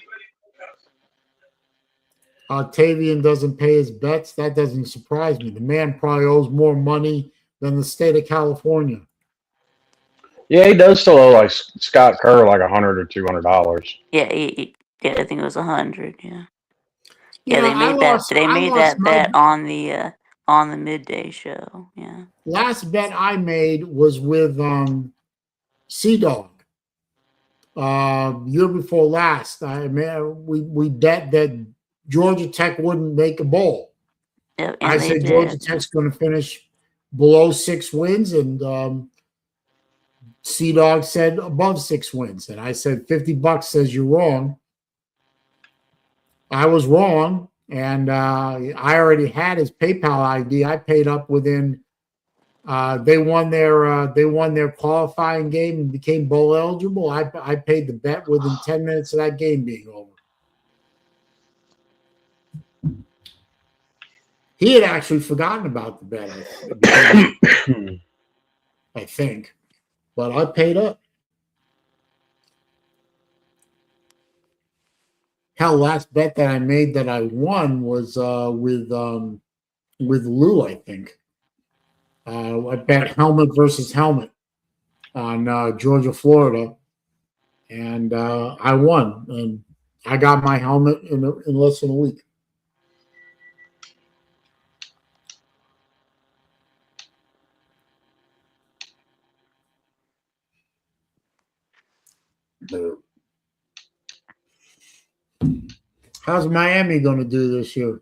Octavian doesn't pay his bets. That doesn't surprise me. The man probably owes more money than the state of California. Yeah, he does still owe like Scott Kerr like $100 or $200. Yeah. Yeah. I think it was 100. Yeah. You Yeah. know, They made that bet on the midday show. Yeah. last bet I made was with Sea Dog. Year before last, we bet that Georgia Tech wouldn't make a bowl. Yeah, I said Georgia Tech's going to finish below 6 wins, and Sea Dog said above 6 wins, and I said $50 says you're wrong. I was wrong, and I already had his PayPal ID. I paid up within. They won their qualifying game and became bowl eligible. I paid the bet within 10 minutes of that game being over. He had actually forgotten about the bet, I think, but I paid up. Hell, last bet that I made that I won was with Lou, I think. I bet helmet versus helmet on Georgia, Florida, and I won. And I got my helmet in less than a week. How's Miami going to do this year?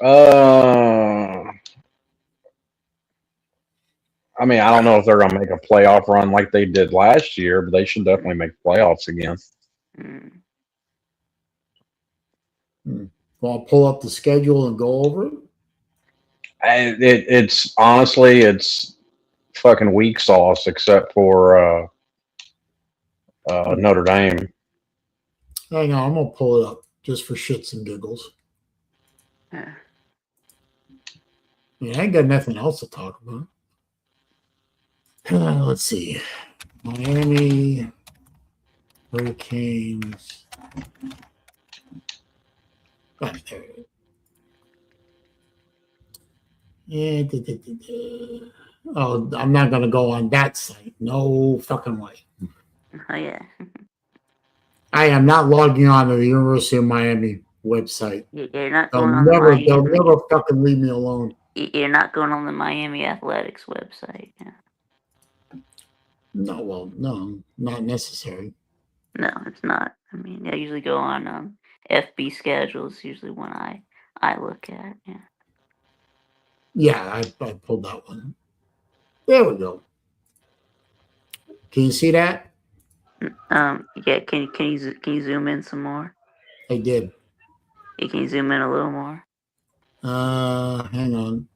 I mean, I don't know if they're going to make a playoff run like they did last year, but they should definitely make playoffs again. Well, I'll pull up the schedule and go over it. It's honestly, it's fucking weak sauce except for Notre Dame. Hang on, I'm gonna pull it up just for shits and giggles. Yeah. I ain't got nothing else to talk about. Let's see. Miami Hurricanes. Oh, there it is. Yeah, oh, I'm not gonna go on that site. No fucking way. Oh yeah. I am not logging on to the University of Miami website. You're not They'll going on the they'll Miami. never fucking leave me alone. You're not going on the Miami Athletics website. Yeah. No, well, no, not necessary. No, it's not. I mean, I usually go on FB schedules. Usually one I look at. Yeah. Yeah, I pulled that one. There we go. Can you see that? Yeah. Can you zoom in some more? I did. Yeah, can you zoom in a little more? Hang on.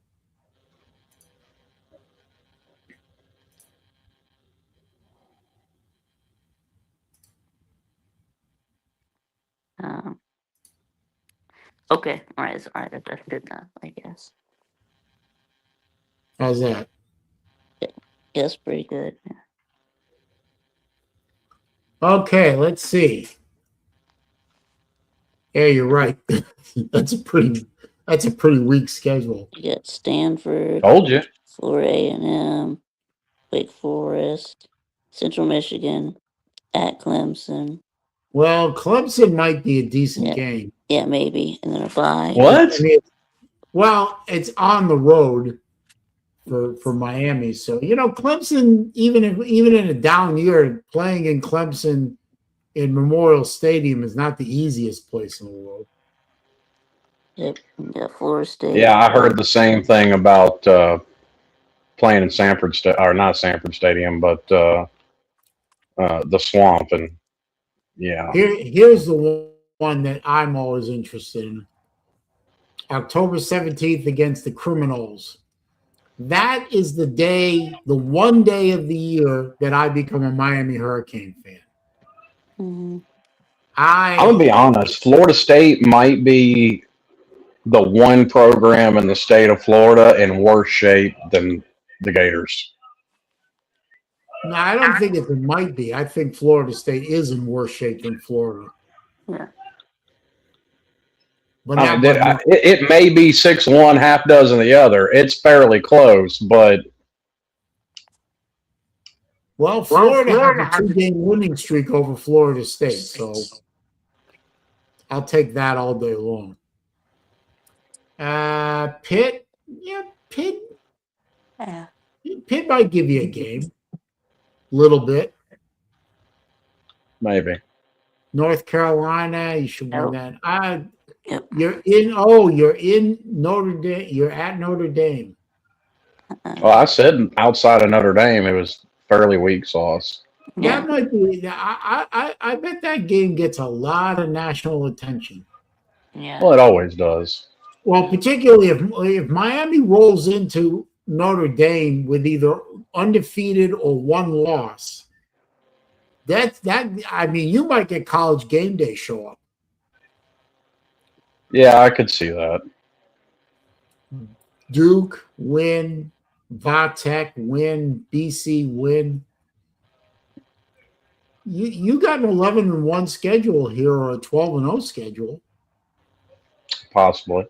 Okay. All right. All right. That's good enough, I guess. How's that? Yeah, that's pretty good. Yeah. Okay, let's see. Yeah, you're right. that's a pretty weak schedule. You got Stanford, Told you. Florida A&M, Wake Forest, Central Michigan, at Clemson. Well, Clemson might be a decent Yeah. game. Yeah, maybe, and then a bye. What? I mean, well, it's on the road for Miami, so Clemson, even in a down year, playing in Clemson in Memorial Stadium is not the easiest place in the world. Yep. You got Florida State. Yeah, I heard the same thing about playing in Sanford or not Sanford Stadium, but the Swamp, and yeah. Here's the one that I'm always interested in. October 17th against the Criminals. That is the one day of the year that I become a Miami Hurricane fan. Mm-hmm. I'm gonna be honest. Florida State might be the one program in the state of Florida in worse shape than the Gators. No, I don't think it might be. I think Florida State is in worse shape than Florida. Yeah. But I mean, it may be 6-1, half dozen the other. It's fairly close, but Florida has a 2-game winning streak over Florida State, so I'll take that all day long. Pitt, Pitt. Yeah. Pitt might give you a game, a little bit. maybe. North Carolina, you should win that. Yep. You're in Notre Dame. You're at Notre Dame. Well, I said outside of Notre Dame, it was fairly weak sauce. Yeah. That might be. I bet that game gets a lot of national attention. Yeah. Well, it always does. Well, particularly if Miami rolls into Notre Dame with either undefeated or one loss, I mean, you might get College Game Day show up. Yeah, I could see that. Duke win, Vatech win, BC win. You got an 11-1 schedule here or a 12-0 schedule. Possibly.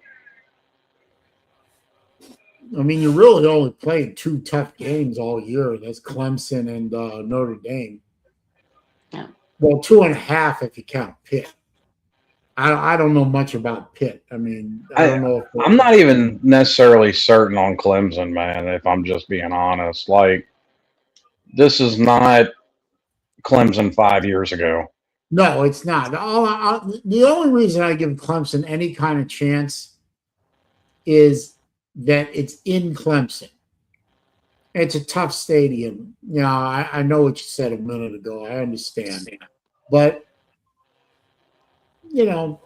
I mean, you really only played 2 tough games all year. That's Clemson and Notre Dame. Yeah. Well, 2.5 if you count Pitt. I don't know much about Pitt. I mean, I don't know. I'm not even necessarily certain on Clemson, man, if I'm just being honest. Like, this is not Clemson 5 years ago. No, it's not. The only reason I give Clemson any kind of chance is that it's in Clemson. It's a tough stadium. I know what you said a minute ago. I understand. But, you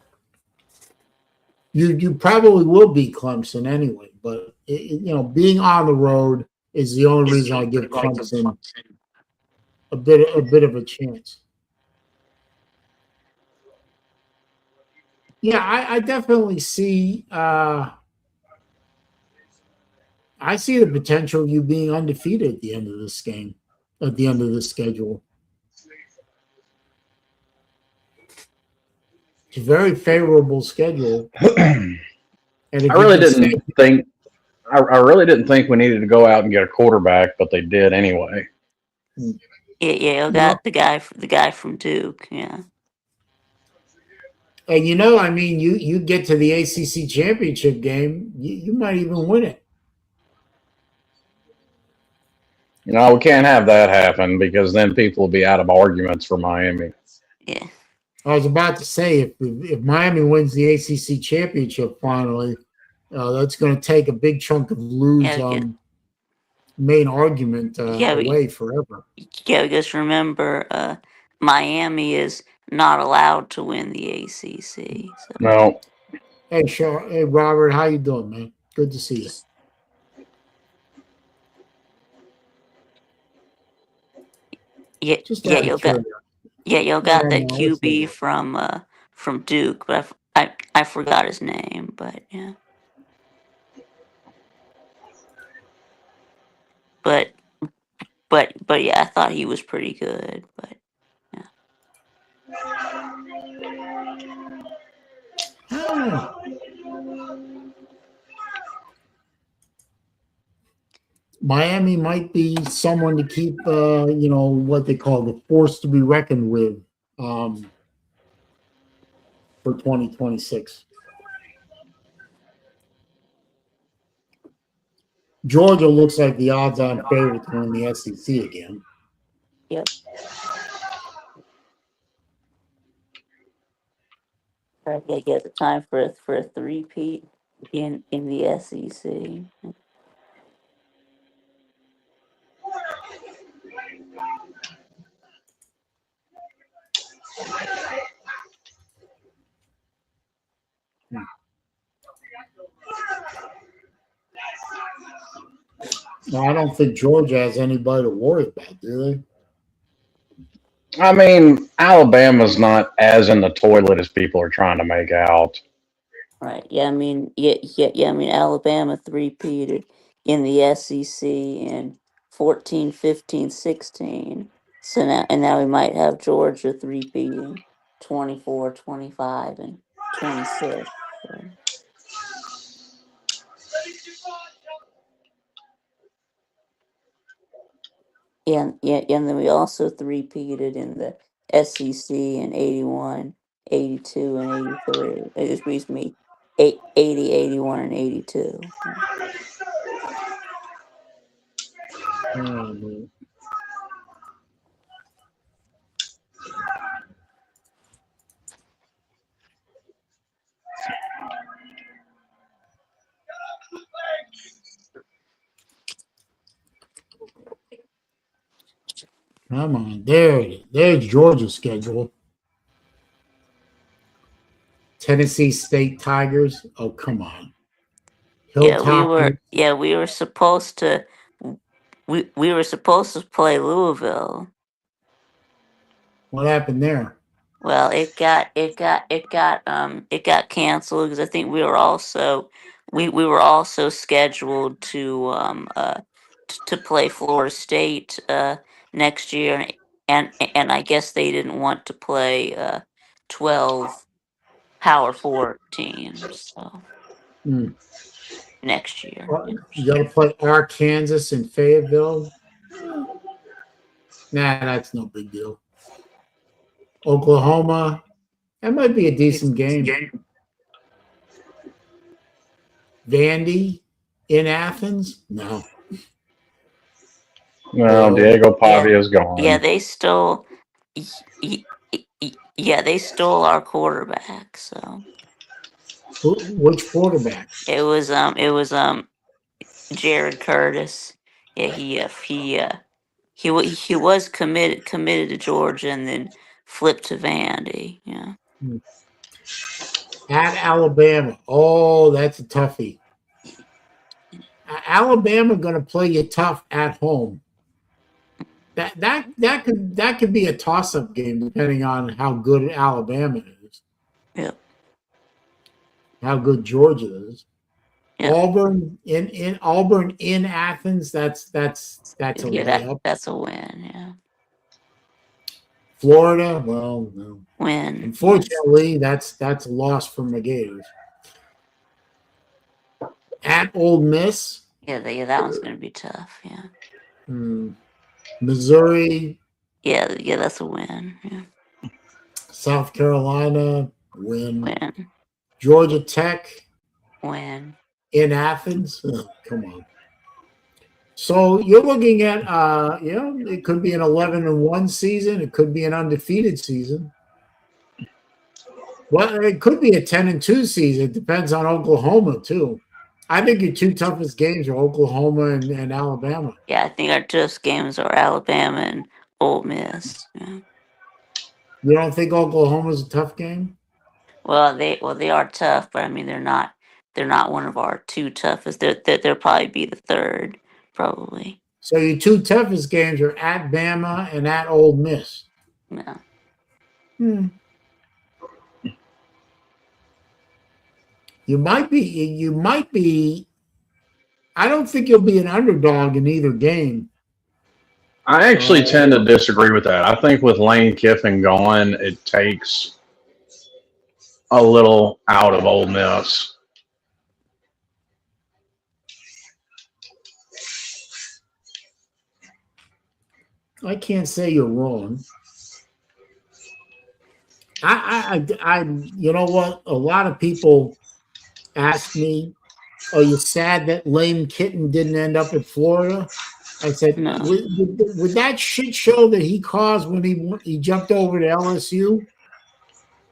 probably will beat Clemson anyway. But, being on the road, is the only reason I give Clemson a bit of a chance. Yeah, I definitely see. I see the potential of you being undefeated at the end of this game, at the end of the schedule. It's a very favorable schedule. And if I you really can stay, didn't think. I really didn't think we needed to go out and get a quarterback, but they did anyway. Yeah, Well, got the guy from Duke. Yeah, and I mean, you get to the ACC championship game, you might even win it. You know, we can't have that happen because then people will be out of arguments for Miami. yeah. I was about to say if Miami wins the ACC championship finally, that's going to take a big chunk of Lou's Yeah, main argument yeah, away forever. yeah. Because remember, Miami is not allowed to win the ACC. So No, Hey, hey Robert, how you doing, man? Good to see you. yeah, Just yeah, out of curiosity. you Yeah, got that no, it's all QB right. from Duke, but I forgot his name. But yeah, but but yeah, I thought he was pretty good. But I don't know. Miami might be someone to keep, what they call the force to be reckoned with for 2026. Georgia looks like the odds-on favorite to win the SEC again. yep. Yeah, get the time for a three-peat in the SEC. No, I don't think Georgia has anybody to worry about, do they? I mean, Alabama's not as in the toilet as people are trying to make out. Right. Yeah. I mean, I mean, Alabama three-peated in the SEC in 14, 15, 16. So now we might have Georgia three-peating 24, 25, and 26. So. And then we also three-peated in the SEC in 81, 82, and 83. Excuse me, 80, 81, and 82. Oh, come on. There's Georgia's schedule. Tennessee State Tigers. Oh, come on. Hilltop. We were supposed to we were supposed to play Louisville. What happened there? Well, it got canceled because I think we were also scheduled to play Florida State next year, and I guess they didn't want to play 12 Power 4 teams so next year. You got to play Arkansas and Fayetteville. Nah, that's no big deal. Oklahoma. That might be a decent game. Vandy in Athens? No. No, Diego Pavia's gone. Yeah, they stole. Yeah, they stole our quarterback. So which quarterback? It was Jared Curtis. Yeah, he was committed to Georgia and then flipped to Vandy. Yeah. At Alabama. Oh, that's a toughie. Alabama going to play you tough at home. That could be a toss-up game depending on how good Alabama is. Yep. How good Georgia is. Yep. Auburn in Athens. That's a layup. That's a win. Yeah. Florida, well, no. Win. Unfortunately, that's a loss for the Gators. At Ole Miss. Yeah, that one's going to be tough. Yeah. Missouri. Yeah, that's a win. Yeah. South Carolina, win. Win. Georgia Tech, Win. In Athens. Oh, come on. So you're looking at, it could be an 11-1 season. It could be an undefeated season. Well, it could be a 10-2 season. It depends on Oklahoma too. I think your two toughest games are Oklahoma and Alabama. Yeah, I think our toughest games are Alabama and Ole Miss. Yeah. You don't think Oklahoma's a tough game? Well, they are tough, but I mean they're not one of our two toughest. They'll probably be the third, probably. So your two toughest games are at Bama and at Ole Miss. Yeah. You might be. I don't think you'll be an underdog in either game. I actually tend to disagree with that. I think with Lane Kiffin gone, it takes a little out of Ole Miss. I can't say you're wrong. I you know what? A lot of people ask me, "Are you sad that Lane Kiffin didn't end up at Florida?" I said, No. with that shit show that he caused when he jumped over to LSU,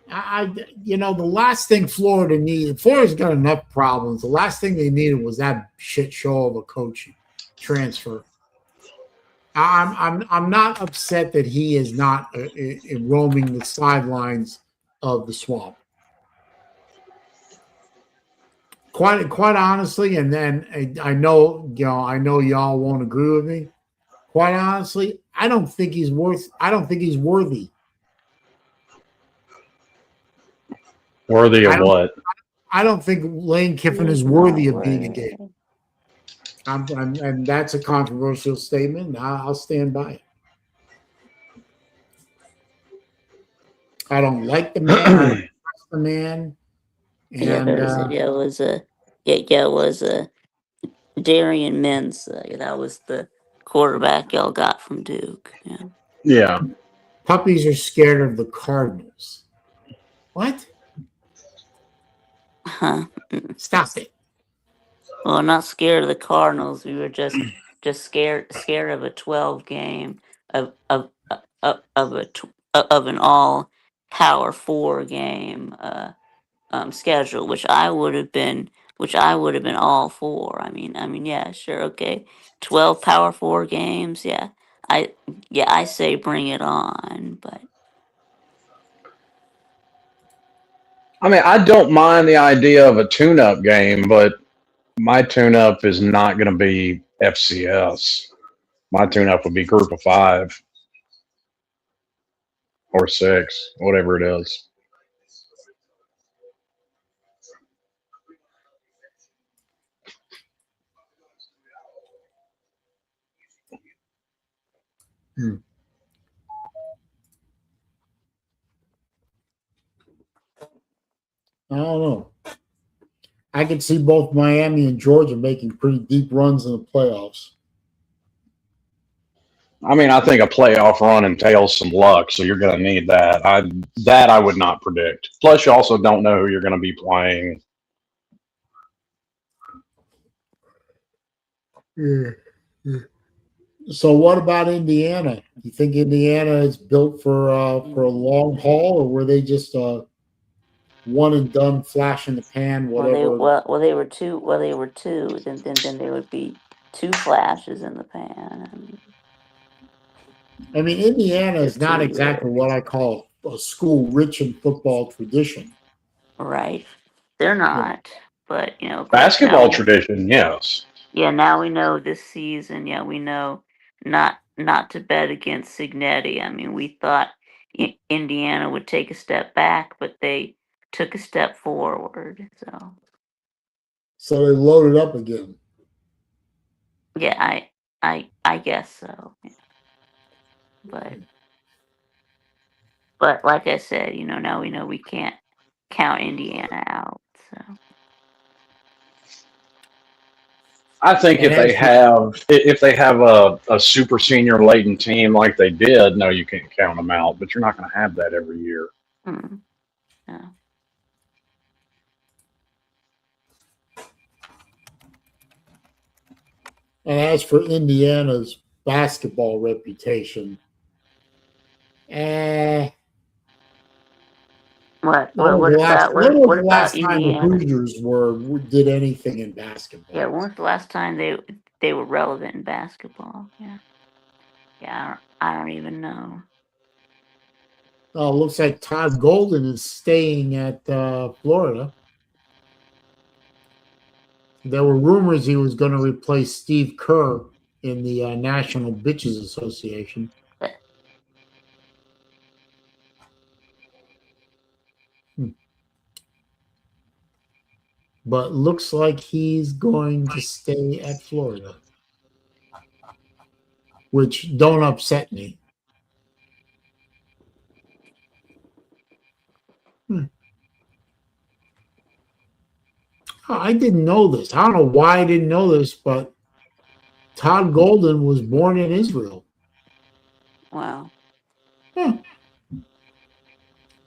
the last thing Florida needed. Florida's got enough problems. The last thing they needed was that shit show of a coach transfer. I'm not upset that he is not roaming the sidelines of the Swamp. Quite honestly, and then I know y'all won't agree with me. Quite honestly, I don't think he's worthy. Worthy of what? I don't think Lane Kiffin is worthy of being a Gator. And that's a controversial statement. I'll stand by it. I don't like the man. I don't trust the man. And, it was Darian Mensah. That was the quarterback y'all got from Duke. Yeah. Yeah. Puppies are scared of the Cardinals. What? Huh? Stop it. Well, not scared of the Cardinals. We were just scared of a 12 game of an all Power 4 game schedule, which I would have been all for. I mean, yeah, sure, okay, 12 Power 4 games, yeah. I say bring it on, but I mean, I don't mind the idea of a tune-up game, but my tune-up is not going to be FCS. My tune-up would be Group of 5 or 6, whatever it is. I don't know. I could see both Miami and Georgia making pretty deep runs in the playoffs. I mean, I think a playoff run entails some luck, so you're going to need that. I would not predict. Plus, you also don't know who you're going to be playing. So, what about Indiana? You think Indiana is built for a long haul, or were they just one and done, flash in the pan, whatever? They were two. Then there would be two flashes in the pan. I mean, Indiana is not exactly what I call a school rich in football tradition. Right. They're not, but basketball tradition, yes. Yeah, now we know this season. Yeah, we know not to bet against Signetti. I mean, we thought Indiana would take a step back, but they took a step forward. So they loaded up again. Yeah, I guess so. Yeah. But like I said, now we know we can't count Indiana out. So I think And if they have a super senior laden team like they did, no, you can't count them out. But you're not going to have that every year. yeah. And as for Indiana's basketball reputation, What when was what the about last time the Indiana? Hoosiers did anything in basketball? Yeah, when was the last time they were relevant in basketball? Yeah, yeah, I don't even know. Oh, looks like Todd Golden is staying at Florida. There were rumors he was going to replace Steve Kerr in the National Bitches Association. But looks like he's going to stay at Florida, which don't upset me. I didn't know this. I don't know why I didn't know this, but Todd Golden was born in Israel. Wow. Huh.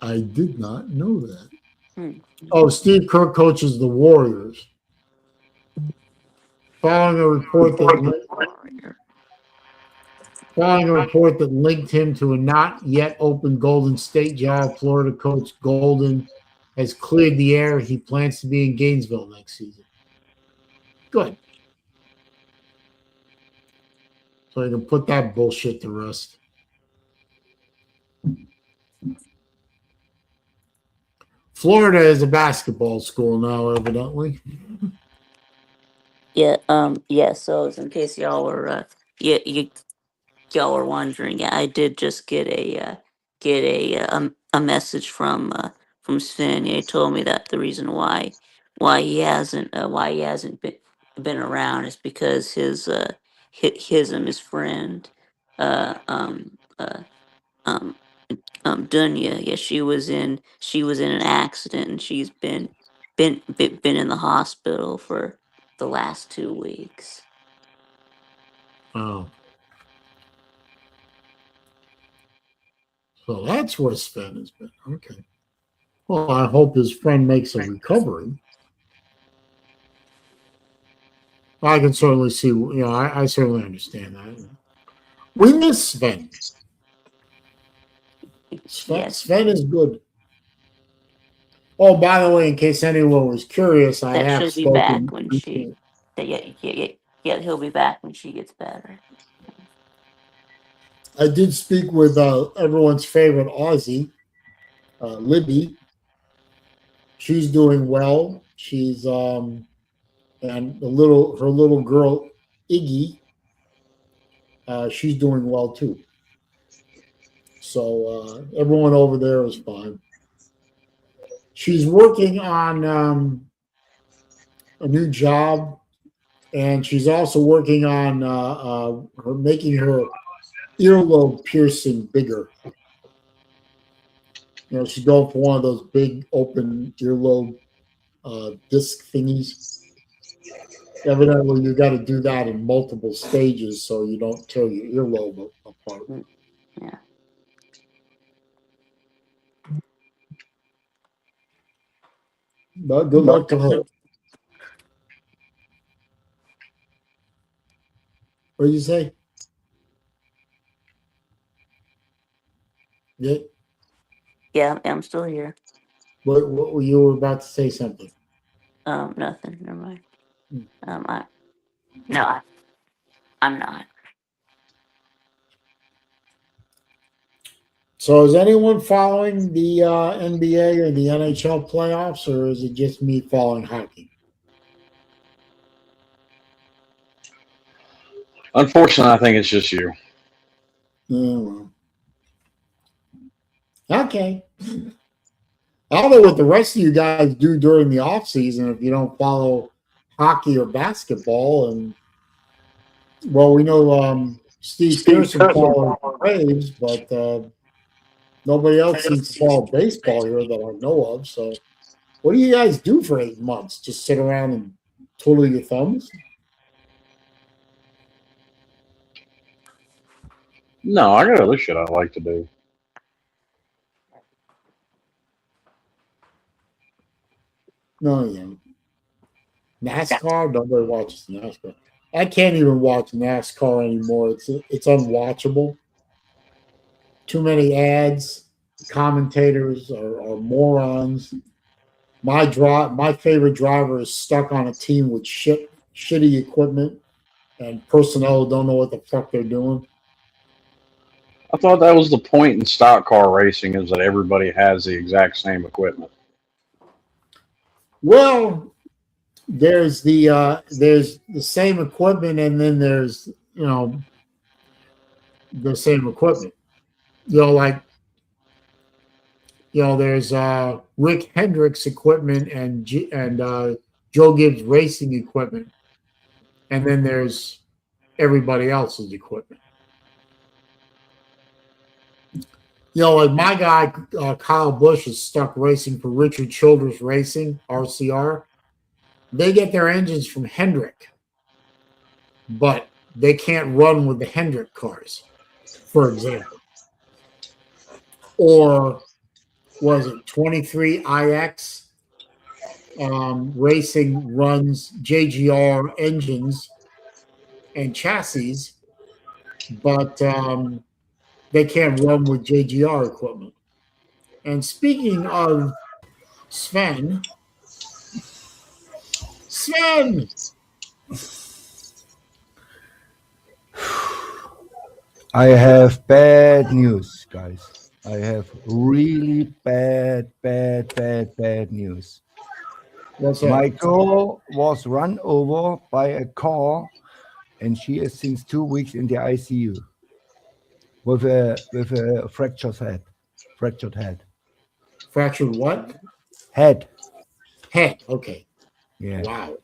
I did not know that. Hmm. Oh, Steve Kerr coaches the Warriors. Following a report that linked him to a not yet open Golden State job, Florida coach Golden has cleared the air. He plans to be in Gainesville next season. Good. So I can put that bullshit to rest. Florida is a basketball school now, evidently. Yeah. Yeah. So, in case y'all were, y'all were wondering, yeah, I did just get a message from Sven. He told me that the reason why he hasn't been around is because his friend uh um uh um Dunya, yeah, she was in an accident, and she's been in the hospital for the last 2 weeks. Oh. So that's where Sven has been. Okay. Well, I hope his friend makes a recovery. I can certainly see, I certainly understand that. We miss Sven. Yes, Sven is good. Oh, by the way, in case anyone was curious, I that have she'll be back spoken. when yeah, he'll be back when she gets better. I did speak with everyone's favorite Aussie, Libby. She's doing well. She's and her little girl Iggy, she's doing well too. So everyone over there is fine. She's working on a new job, and she's also working on her making her earlobe piercing bigger. She's going for one of those big open earlobe disc thingies. Evidently, you got to do that in multiple stages so you don't tear your earlobe apart. Yeah. But good luck to her. What did you say? Yeah. Yeah, I'm still here. What you were about to say something? Nothing. Never mind. I'm not. So is anyone following the NBA or the NHL playoffs, or is it just me following hockey? Unfortunately, I think it's just you. Yeah, well. Okay. I don't know what the rest of you guys do during the off season if you don't follow hockey or basketball. And well, we know Steve Pearson follows the Braves, but nobody else seems to follow baseball here that I know of. So, what do you guys do for 8 months? Just sit around and twiddle your thumbs? No, I got other shit I like to do. No, yeah. NASCAR? Nobody watches NASCAR. I can't even watch NASCAR anymore. It's unwatchable. Too many ads. Commentators are morons. My favorite driver is stuck on a team with shitty equipment and personnel who don't know what the fuck they're doing. I thought that was the point in stock car racing is that everybody has the exact same equipment. Well, there's the same equipment, and then there's the same equipment. Like there's Rick Hendrick's equipment and Joe Gibbs racing equipment, and then there's everybody else's equipment. Like my guy Kyle Busch is stuck racing for Richard Childress Racing RCR. They get their engines from Hendrick, but they can't run with the Hendrick cars, for example. Or was it 23IX Racing runs JGR engines and chassis, but they can't run with JGR equipment. And speaking of Sven, I have bad news, guys. I have really bad news. what's that? My girl was run over by a car, and she is since 2 weeks in the ICU with a fractured head. Fractured what? Head. Okay. Yeah. Wow.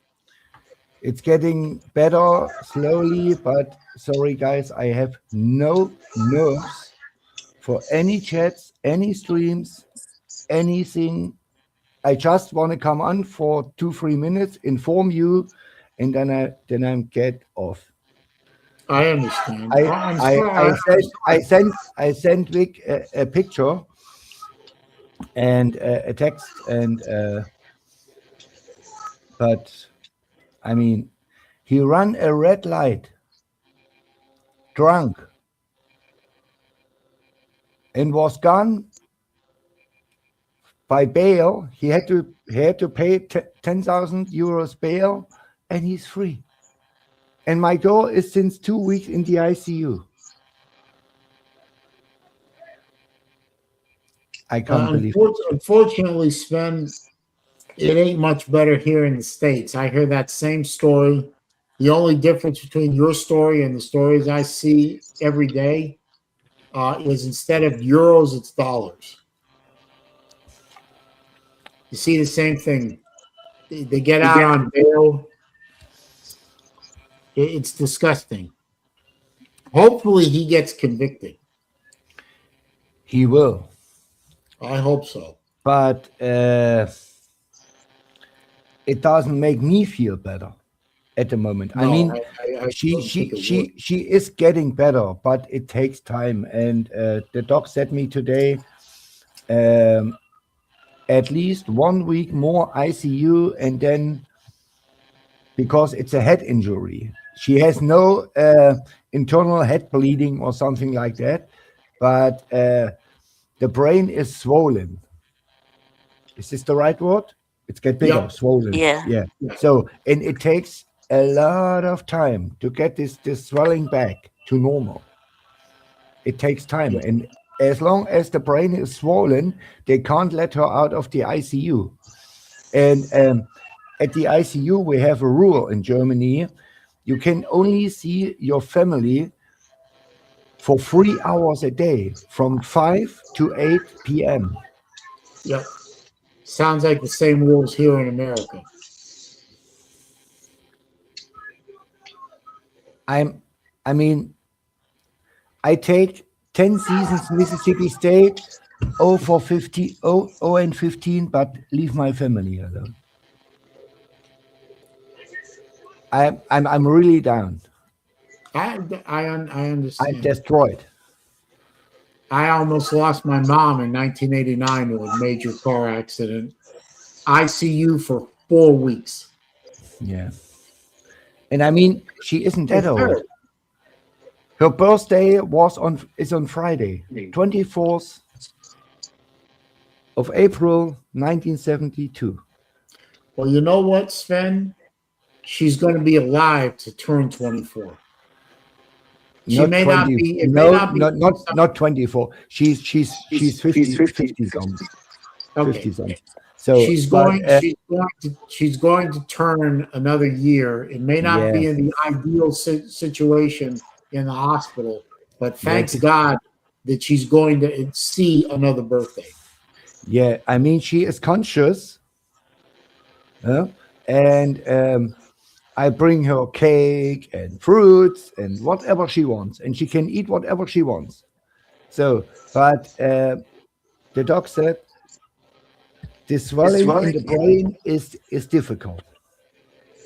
It's getting better slowly, but sorry, guys, I have no nerves for any chats, any streams, anything. I just want to come on for 2-3 minutes, inform you, and then I get off. I understand. I sent Vic a picture and a text, and but I mean, he ran a red light, drunk, and was gone by bail. He had to pay 10,000 euros bail, and he's free. And my girl is since 2 weeks in the ICU. I can't believe it. Unfortunately, Sven, it ain't much better here in the States. I hear that same story. The only difference between your story and the stories I see every day is instead of euros, it's dollars. You see the same thing. They get out on bail. It's disgusting. Hopefully he gets convicted. He will. I hope so. But it doesn't make me feel better at the moment. No, I mean, I she is getting better, but it takes time. And the doc said me today, at least 1 week more ICU, and then because it's a head injury, she has no internal head bleeding or something like that, but the brain is swollen. Is this the right word? It's get bigger, Yeah. swollen. Yeah. So, and it takes a lot of time to get this swelling back to normal. It takes time, and as long as the brain is swollen, they can't let her out of the ICU. And at the ICU, we have a rule in Germany. you can only see your family for 3 hours a day from 5 to 8 p.m. Yep. Sounds like the same rules here in America. I mean, I take 10 seasons Mississippi State, 0 and 15, but leave my family alone. I'm really down. I I'm understand. destroyed. I almost lost my mom in 1989 to a major car accident. ICU for 4 weeks. Yeah. And I mean, she isn't that It's old. terrible. Her birthday is on Friday, 24th of April, 1972. Well, you know what, Sven? She's going to be alive to turn 24. She Not may 20. not be. It No, may not be. not 24. She's 50 something. Okay. 50 something. So She's going to turn another year. It may not be in the ideal situation in the hospital, but thanks God that she's going to see another birthday. Yeah, I mean, she is conscious, and I bring her cake and fruits and whatever she wants, and she can eat whatever she wants. So, but the doc said the swelling in the brain is difficult.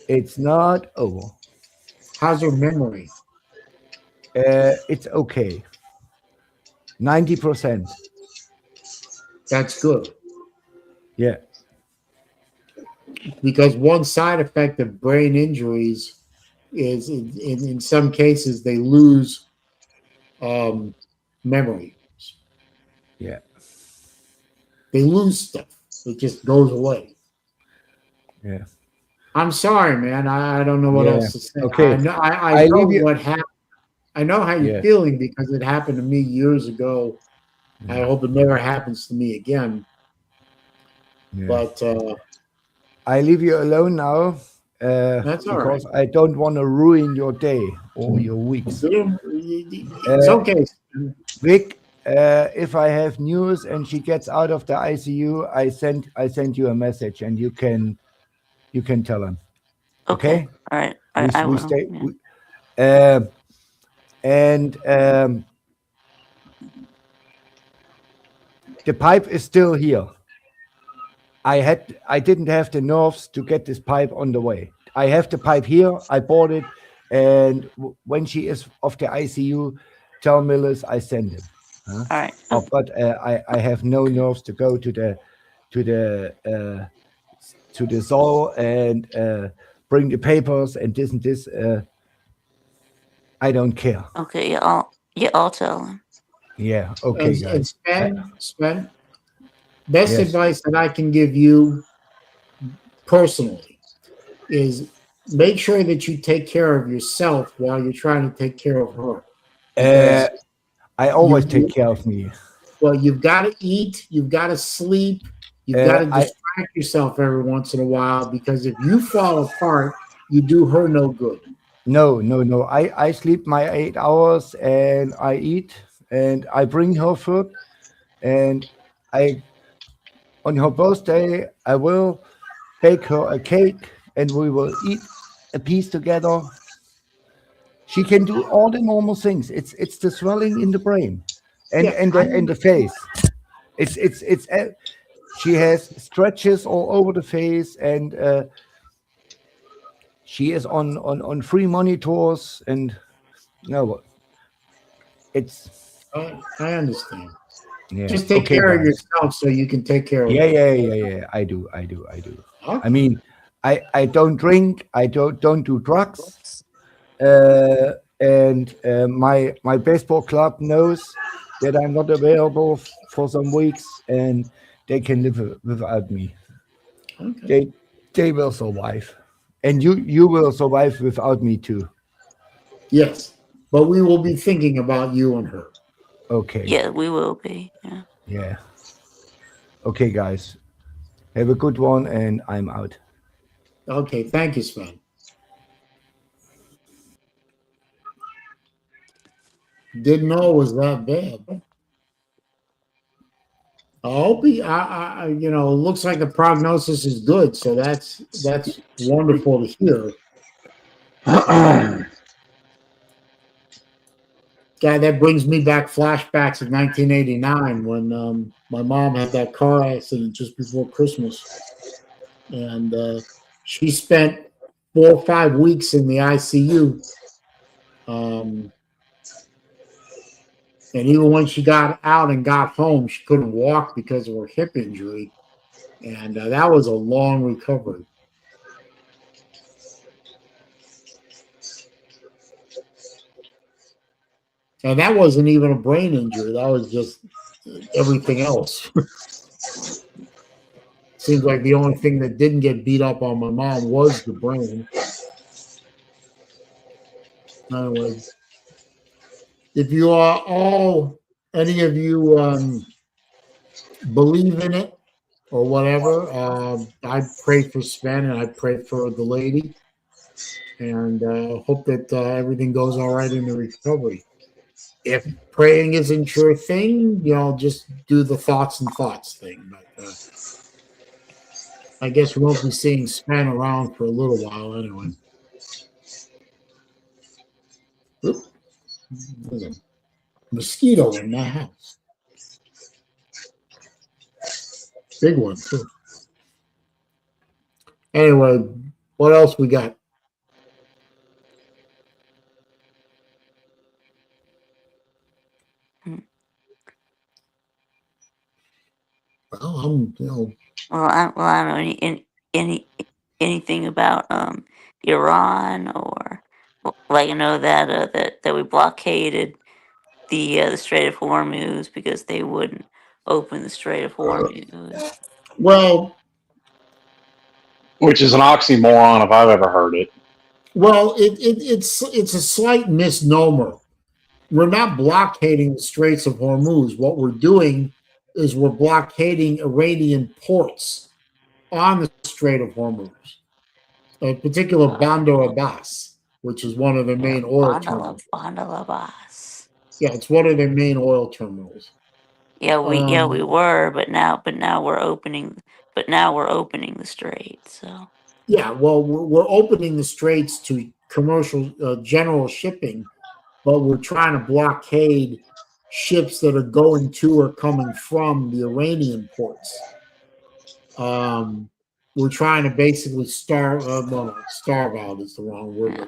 It's not over. How's her memory? It's okay. 90%. That's good. Yeah. Because one side effect of brain injuries is in some cases they lose memory. Yeah. They lose stuff. It just goes away. Yeah. I'm sorry, man. I don't know what else to say. Okay. I know what happened. I know how you're feeling because it happened to me years ago. I hope it never happens to me again. Yeah. But I leave you alone now that's all because right. I don't want to ruin your day or your weeks. It's okay. Vic, if I have news and she gets out of the ICU, I send you a message and you can tell him. Okay? All right. I We will. stay. Yeah. The pipe is still here. I didn't have the nerves to get this pipe on the way. I have the pipe here. I bought it, and when she is off the ICU, tell Millis I send him. Huh? All right. But I have no nerves to go to the Zoll and bring the papers and this and this. I don't care. Okay. I'll tell him. Yeah. Okay, guys. Sven, best advice that I can give you personally is make sure that you take care of yourself while you're trying to take care of her. I always take care of me. Well, you've got to eat, you've got to sleep, you've got to distract yourself every once in a while, because if you fall apart, you do her no good. No. I sleep my 8 hours and I eat and I bring her food, and on her birthday I will bake her a cake and we will eat a piece together. She can do all the normal things. It's the swelling in the brain and the face. It's she has stretches all over the face, and she is on free monitors, and it's. I understand. Yeah. Just take care of yourself so you can take care of her. Yeah. I do. Okay. I mean, I don't drink. I don't do drugs. And my baseball club knows that I'm not available for some weeks, and they can live without me. Okay. They will survive, and you will survive without me too. Yes, but we will be thinking about you and her. Okay. Yeah, we will be. Yeah. Yeah. Okay, guys. Have a good one, and I'm out. Okay, thank you, Sven. Didn't know it was that bad. I hope he. You know, it looks like the prognosis is good, so that's wonderful to hear. God, that brings me back flashbacks of 1989 when my mom had that car accident just before Christmas, and she spent 4 or 5 weeks in the ICU. And even when she got out and got home, she couldn't walk because of her hip injury, and that was a long recovery. And that wasn't even a brain injury. That was just everything else. Seems like the only thing that didn't get beat up on my mom was the brain. Anyway, if you are all, any of you believe in it or whatever, I pray for Sven and I pray for the lady, and hope that everything goes all right in the recovery. If praying isn't your thing, you know, just do the thoughts and thoughts thing. But I guess we won't be seeing Sven around for a little while anyway. Oop. There's a mosquito in my house. Big one, too. Anyway, what else we got? Well, you know. Well, I don't know anything about Iran or like I know that that we blockaded the Strait of Hormuz because they wouldn't open the Strait of Hormuz. Well, Which is an oxymoron if I've ever heard it. well, it's a slight misnomer. We're not blockading the Straits of Hormuz. What we're doing is we're blockading Iranian ports on the Strait of Hormuz, in particular Bandar Abbas, which is one of their main oil terminals. Bandar Abbas. Yeah, it's one of their main oil terminals. Yeah, we were, but now we're opening the strait. So Yeah, well, we're opening the straits to commercial general shipping, but we're trying to blockade ships that are going to or coming from the Iranian ports. We're trying to basically starve out is the wrong word. yeah.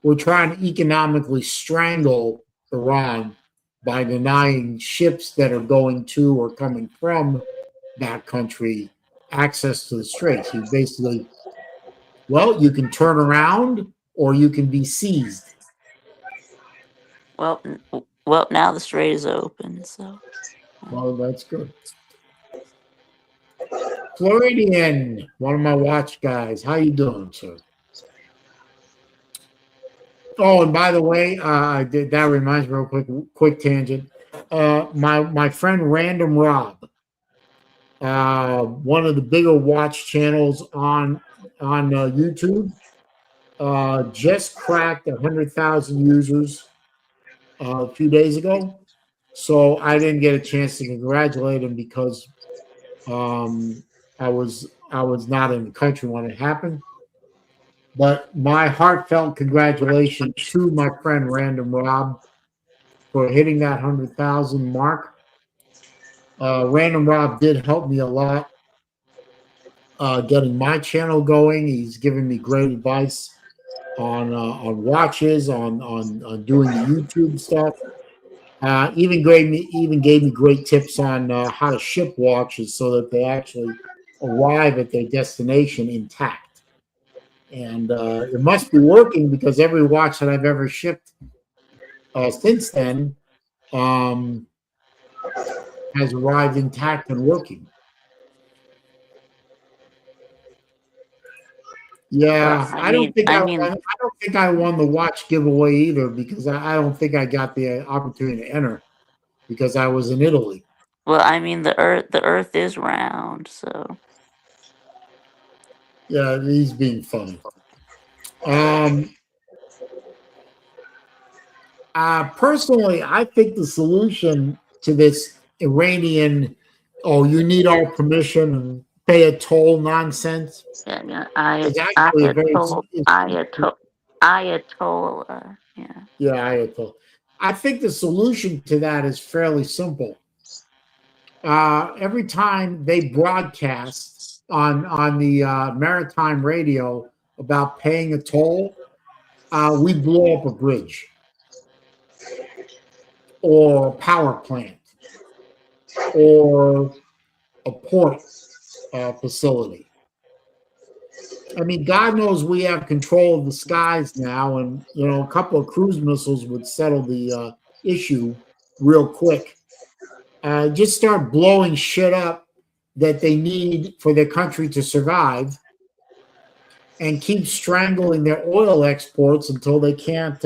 We're trying to economically strangle Iran by denying ships that are going to or coming from that country access to the straits. You basically, well, you can turn around or you can be seized. Well, now the strait is open. So Well, that's good. Floridian, one of my watch guys. How you doing, sir? Oh, and by the way, that reminds me real quick tangent. My friend Random Rob, one of the bigger watch channels on YouTube, just cracked 100,000 users a few days ago. So I didn't get a chance to congratulate him because I was not in the country when it happened. But my heartfelt congratulations to my friend Random Rob for hitting that 100,000 mark. Random Rob did help me a lot getting my channel going. He's given me great advice on watches, on doing the YouTube stuff. Even gave me great tips on how to ship watches so that they actually arrive at their destination intact. And it must be working because every watch that I've ever shipped since then has arrived intact and working. Yeah, Well, I don't think I won the watch giveaway either because I don't think I got the opportunity to enter because I was in Italy. well, I mean the Earth is round. So Yeah, he's being funny. Personally, I think the solution to this Iranian, oh, you need our permission and pay a toll nonsense Yeah, yeah. is actually a very, Ayatollah. Yeah. yeah, I think the solution to that is fairly simple. Every time they broadcast on the maritime radio about paying a toll, we blow up a bridge or a power plant or a port facility. I mean, God knows we have control of the skies now, and a couple of cruise missiles would settle the issue real quick. Just start blowing shit up that they need for their country to survive, and keep strangling their oil exports until they can't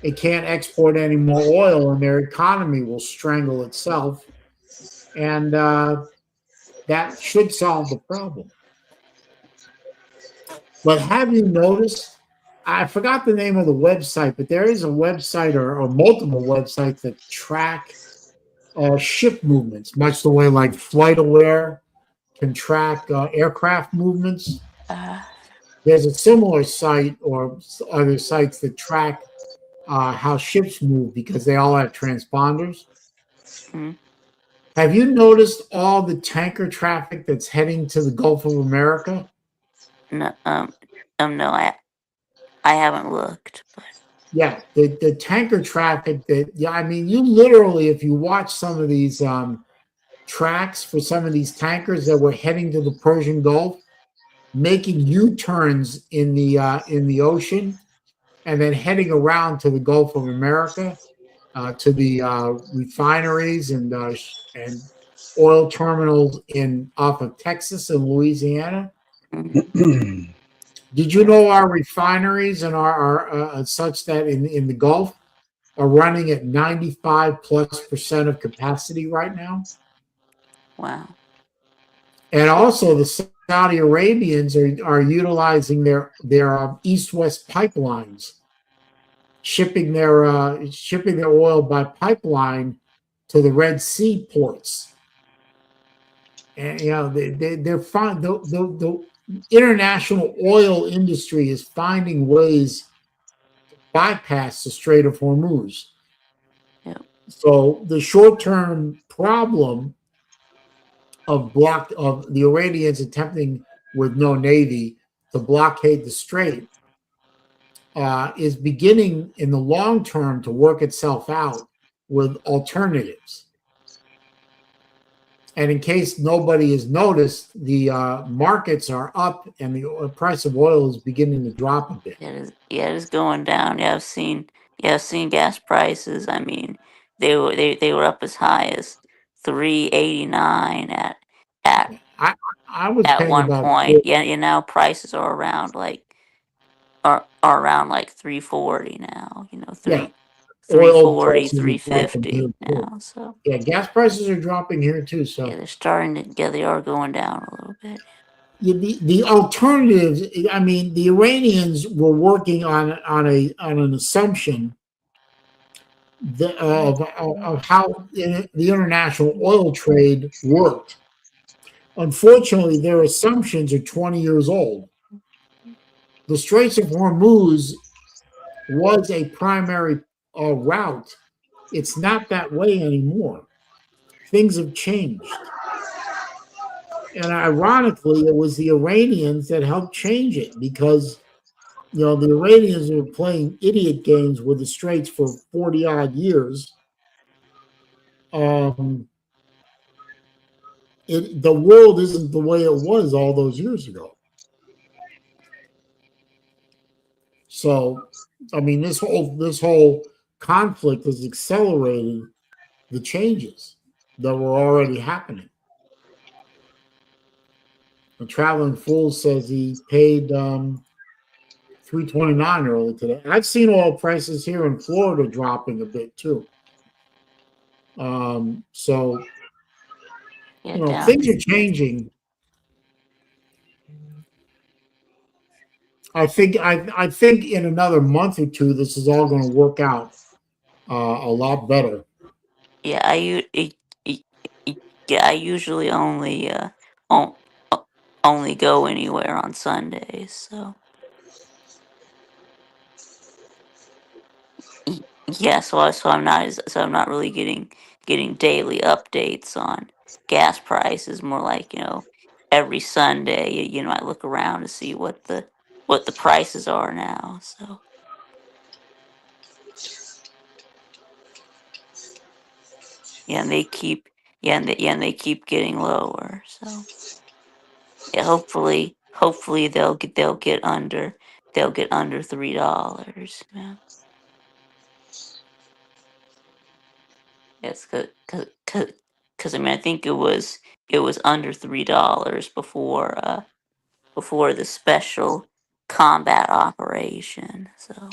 export any more oil, and their economy will strangle itself, and that should solve the problem. But have you noticed? I forgot the name of the website, but there is a website or multiple websites that track ship movements, much the way like FlightAware can track aircraft movements. There's a similar site or other sites that track how ships move because they all have transponders. Mm-hmm. Have you noticed all the tanker traffic that's heading to the Gulf of America? No, no, I haven't looked, but Yeah, the tanker traffic I mean, you literally, if you watch some of these tracks for some of these tankers that were heading to the Persian Gulf, making U-turns in the ocean, and then heading around to the Gulf of America, to the refineries and oil terminals off of Texas and Louisiana. mm-hmm. Did you know our refineries and are such that in the Gulf are running at 95+% of capacity right now? Wow. And also the Saudi Arabians are utilizing their east-west pipelines, shipping their oil by pipeline to the Red Sea ports. And they're fine. The international oil industry is finding ways to bypass the Strait of Hormuz. Yep. So the short-term problem of the Iranians attempting with no navy to blockade the strait is beginning in the long term to work itself out with alternatives. And in case nobody has noticed, the markets are up and the price of oil is beginning to drop a bit. It is going down. I've seen gas prices. I mean, they were up as high as $3.89 I was at paying one about point. Yeah, now prices are around are around like $3.40 now. yeah, three oil forty, prices three are dropping here fifty too. now. So Yeah, gas prices are dropping here too. So yeah, they're starting to. Yeah, they are going down a little bit. the alternatives. I mean, the Iranians were working on an assumption of how the international oil trade worked. Unfortunately, their assumptions are 20 years old. The Straits of Hormuz was a primary route. It's not that way anymore. Things have changed. And ironically, it was the Iranians that helped change it because, the Iranians were playing idiot games with the Straits for 40 odd years. The world isn't the way it was all those years ago. So, I mean, this whole conflict has accelerated the changes that were already happening. The Traveling Fool says he paid $3.29 early today. I've seen oil prices here in Florida dropping a bit too. So Yeah, things are changing. I think in another month or two, this is all going to work out a lot better. Yeah, yeah, I usually on, only go anywhere on Sundays. So yeah, so I'm not really getting daily updates on gas prices. More like every Sunday, I look around to see what the prices are now. So yeah, and they keep and they keep getting lower. So yeah, hopefully they'll get under $3. Yeah, yes, cause I mean I think it was under $3 before the special combat operation. So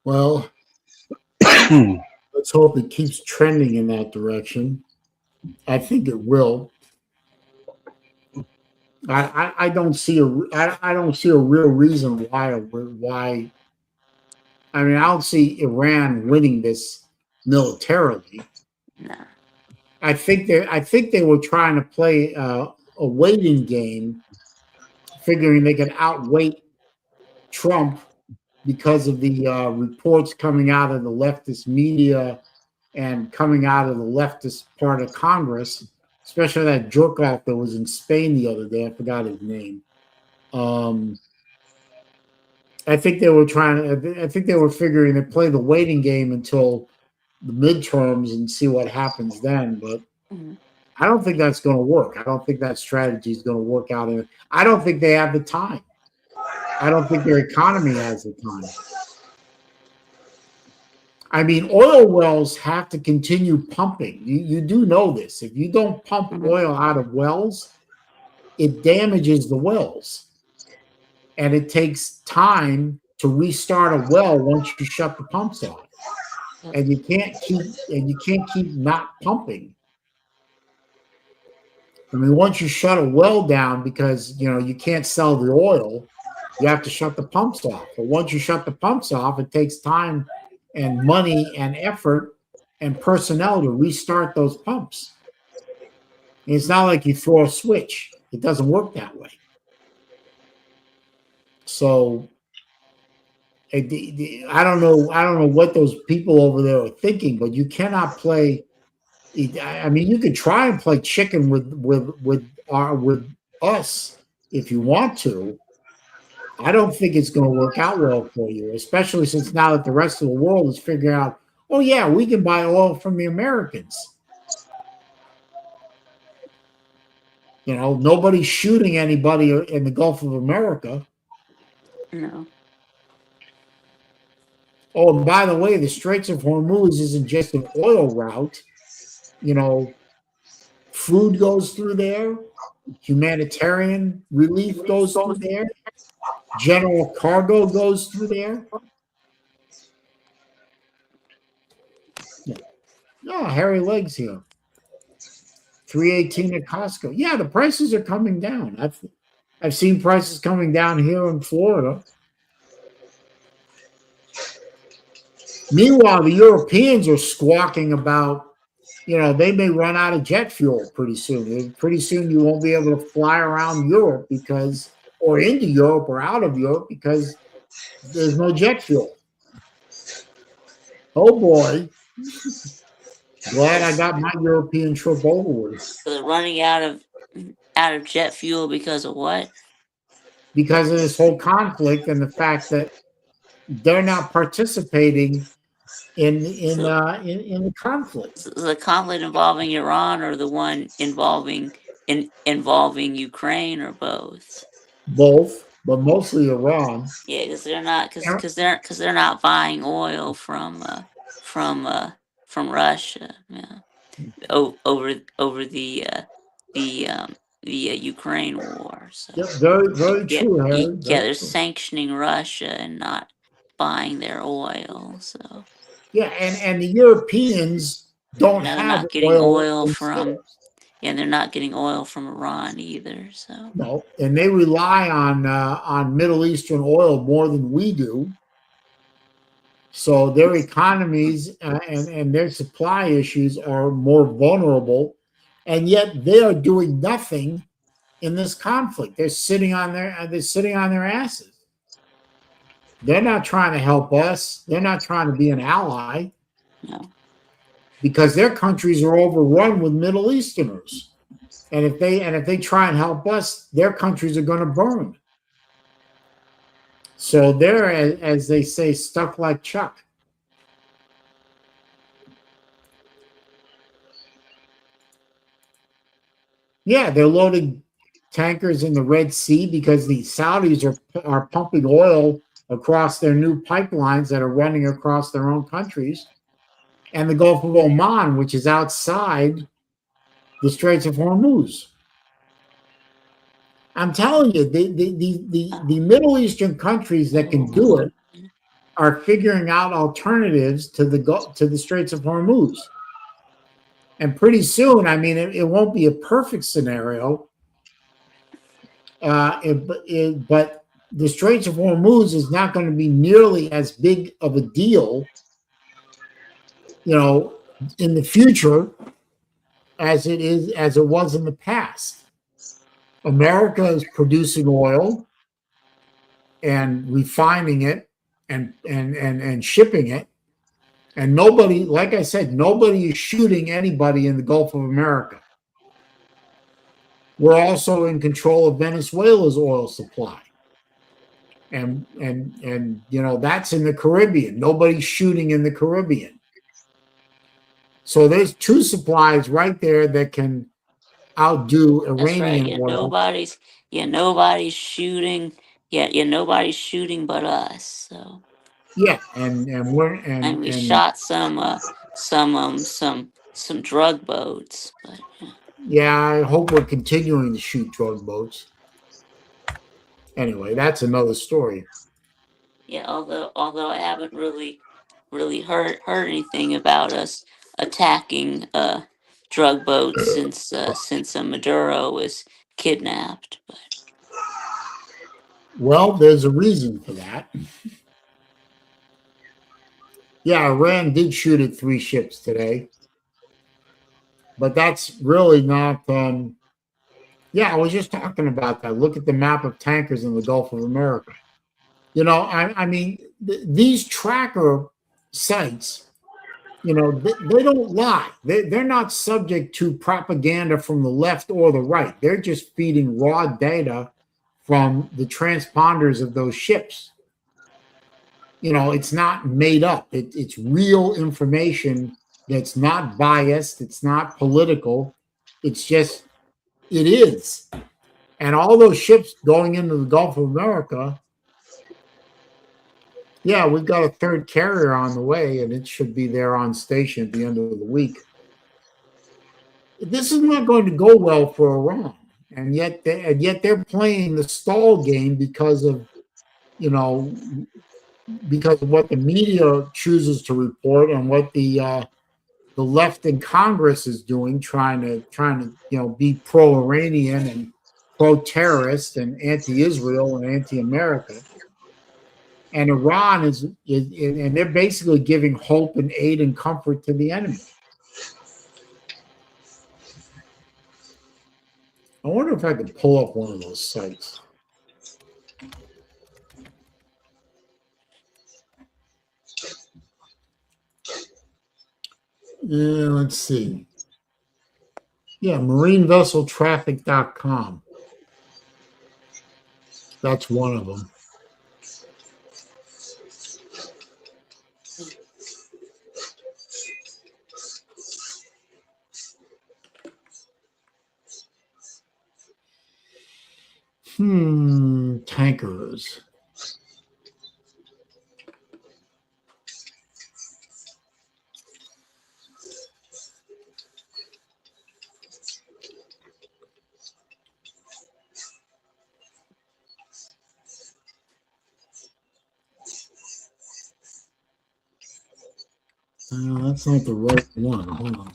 Well, let's hope it keeps trending in that direction. I think it will. I don't see I don't see a real reason why. I mean, I don't see Iran winning this militarily. no, I think they were trying to play a waiting game, figuring they could outweight Trump because of the reports coming out of the leftist media and coming out of the leftist part of Congress, especially that jerk off that was in Spain the other day. I forgot his name. I think they were I think they were figuring to play the waiting game until the midterms and see what happens then. But mhm, I don't think that's going to work. I don't think that strategy is going to work out. I don't think they have the time. I don't think their economy has the time. I mean, oil wells have to continue pumping. You do know this. If you don't pump mhm, oil out of wells, it damages the wells. And it takes time to restart a well once you shut the pumps off. yep, And you can't keep not pumping. I mean, once you shut a well down because you can't sell the oil, you have to shut the pumps off. But once you shut the pumps off, it takes time and money and effort and personnel to restart those pumps. And it's not like you throw a switch. It doesn't work that way. So I don't know what those people over there are thinking, but you cannot play. I mean, you could try and play chicken with us if you want to. I don't think it's going to work out well for you, especially since now that the rest of the world is figuring out, oh yeah, we can buy oil from the Americans. Nobody's shooting anybody in the Gulf of America. no, Oh, and by the way, the Straits of Hormuz isn't just an oil route. Food goes through there. Humanitarian relief goes through there. General cargo goes through there. Yeah. Oh, hairy legs here. 318 at Costco. Yeah, the prices are coming down. I've seen prices coming down here in Florida. Meanwhile, the Europeans are squawking about, they may run out of jet fuel pretty soon. Pretty soon you won't be able to fly around Europe or into Europe or out of Europe because there's no jet fuel. Oh boy. Glad I got my European trip over with. so they're running out of jet fuel because of what? Because of this whole conflict and the fact that they're not participating in the conflict. So the conflict involving Iran or the one involving Ukraine or both? Both, but mostly Iran. Yeah, because they're not buying oil from Russia. Yeah, over the Ukraine war. So Yep, very, very true, Harry. yeah, they're sanctioning Russia and not buying their oil. So yeah, and the Europeans don't Now they're have not getting oil oil in from, stores. yeah, they're not getting oil from Iran either. So No, and they rely on Middle Eastern oil more than we do. So their economies and their supply issues are more vulnerable, and yet they are doing nothing in this conflict. They're sitting on their asses. They're not trying to help us. They're not trying to be an ally no, because their countries are overrun with Middle Easterners. And if they try and help us, their countries are going to burn. So they're, as they say, stuck like Chuck. Yeah, they're loading tankers in the Red Sea because the Saudis are pumping oil across their new pipelines that are running across their own countries, and the Gulf of Oman, which is outside the Straits of Hormuz. I'm telling you, the Middle Eastern countries that can do it are figuring out alternatives to the Straits of Hormuz. And pretty soon, I mean, it won't be a perfect scenario, but the Straits of Hormuz is not going to be nearly as big of a deal, in the future as it was in the past. America is producing oil and refining it and shipping it. And nobody, like I said, nobody is shooting anybody in the Gulf of America. We're also in control of Venezuela's oil supply. And that's in the Caribbean. Nobody's shooting in the Caribbean. So there's two supplies right there that can outdo that's right. Iranian oil. Nobody's shooting. Nobody's shooting but us. So Yeah, and we're and we and shot some drug boats, but yeah, I hope we're continuing to shoot drug boats. Anyway, that's another story. yeah. Although I haven't really heard anything about us attacking drug boats since Maduro was kidnapped. But Well, there's a reason for that. Yeah, Iran did shoot at 3 ships today, but that's really not. Yeah, I was just talking about that. Look at the map of tankers in the Gulf of America. I mean, these tracker sites, they don't lie. They're not subject to propaganda from the left or the right. They're just feeding raw data from the transponders of those ships. It's not made up. It's real information that's not biased. It's not political. It's just, it is. And all those ships going into the Gulf of America, yeah, we've got a third carrier on the way, and it should be there on station at the end of the week. This is not going to go well for Iran, and yet they're playing the stall game because of what the media chooses to report and what the left in Congress is doing, trying to be pro-Iranian and pro-terrorist and anti-Israel and anti-America. And Iran and they're basically giving hope and aid and comfort to the enemy. I wonder if I could pull up one of those sites. Yeah, let's see. Yeah, marinevesseltraffic.com. That's one of them. Tankers. That's not the right one. Hold on.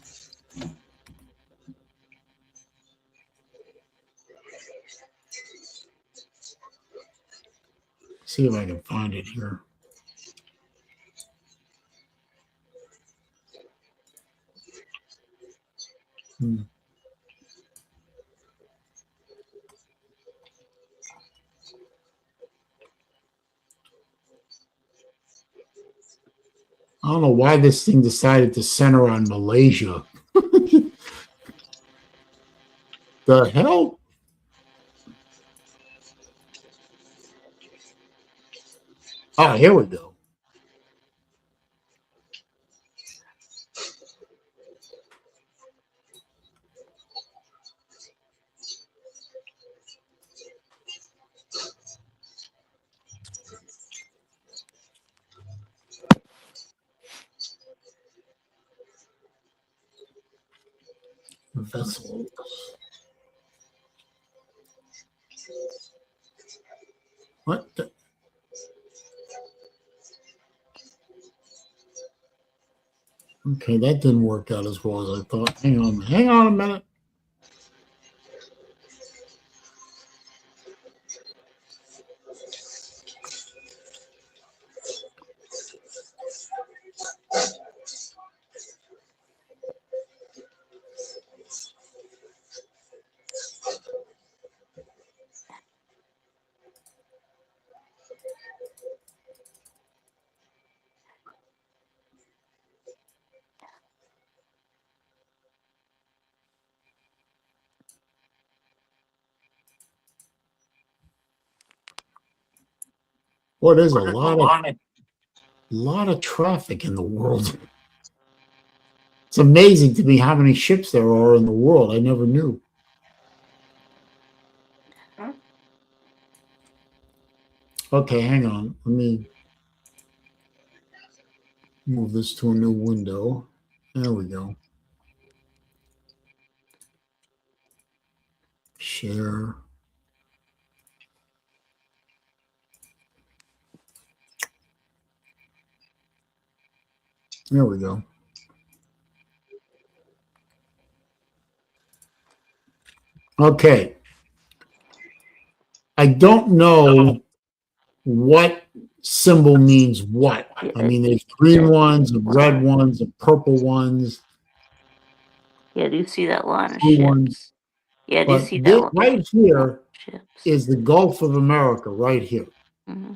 See if I can find it here. I don't know why this thing decided to center on Malaysia. The hell? Oh, here we go. Vessel. What the? Okay, that didn't work out as well as I thought. Hang on a minute. Boy, there's a lot of traffic in the world. It's amazing to me how many ships there are in the world. I never knew. Okay, hang on. Let me move this to a new window. There we go. Share. There we go. Okay. I don't know what symbol means what. I mean, there's green ones, and red ones, and purple ones. Yeah, I do see that line of Blue ones. ships. Yeah, I do But see this, that right here ships. is the Gulf of America, right here. Mm-hmm.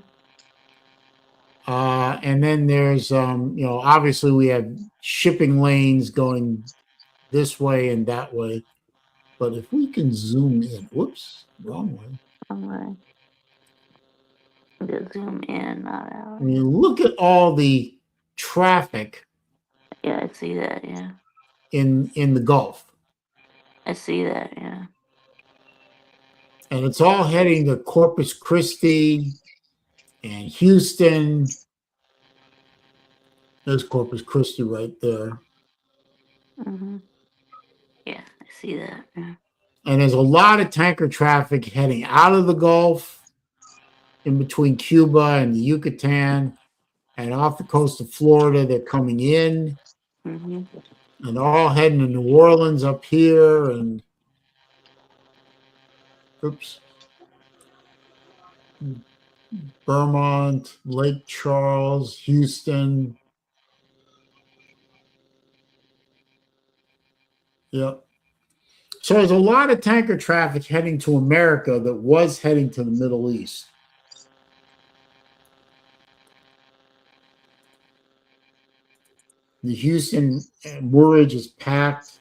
And then there's, obviously we have shipping lanes going this way and that way. But if we can zoom in, whoops, wrong way. Okay. Just zoom in, not out. I mean, look at all the traffic. Yeah, I see that. Yeah, in the Gulf. I see that. Yeah. And it's all heading to Corpus Christi and Houston. There's Corpus Christi right there. Mm-hmm. Yeah, I see that. Yeah. And there's a lot of tanker traffic heading out of the Gulf in between Cuba and the Yucatan and off the coast of Florida. They're coming in Mm-hmm. and they're all heading to New Orleans up here and Vermont, Lake Charles, Houston. Yep. So there's a lot of tanker traffic heading to America that was heading to the Middle East. The Houston moorage is packed.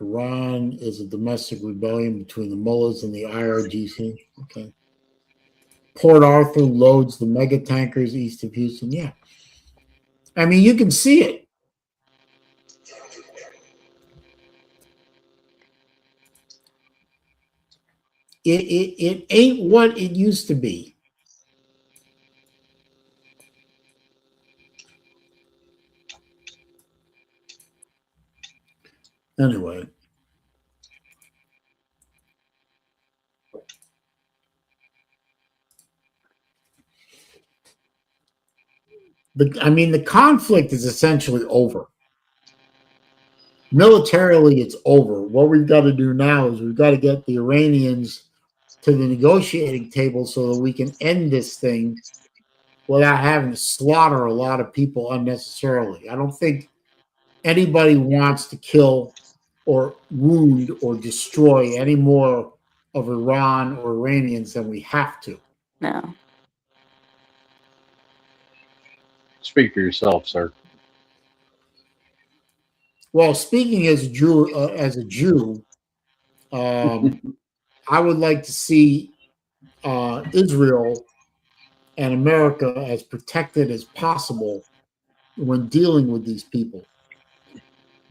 Iran is a domestic rebellion between the mullahs and the IRGC. Okay. Port Arthur loads the mega tankers east of Houston. Yeah. I mean, you can see it. It ain't what it used to be. Anyway. the conflict is essentially over. Militarily, it's over. What we've got to do now is we've got to get the Iranians to the negotiating table so that we can end this thing without having to slaughter a lot of people unnecessarily. I don't think anybody wants to kill or wound or destroy any more of Iran or Iranians than we have to. No. Speak for yourself, sir. Well, speaking as a Jew, I would like to see Israel and America as protected as possible when dealing with these people.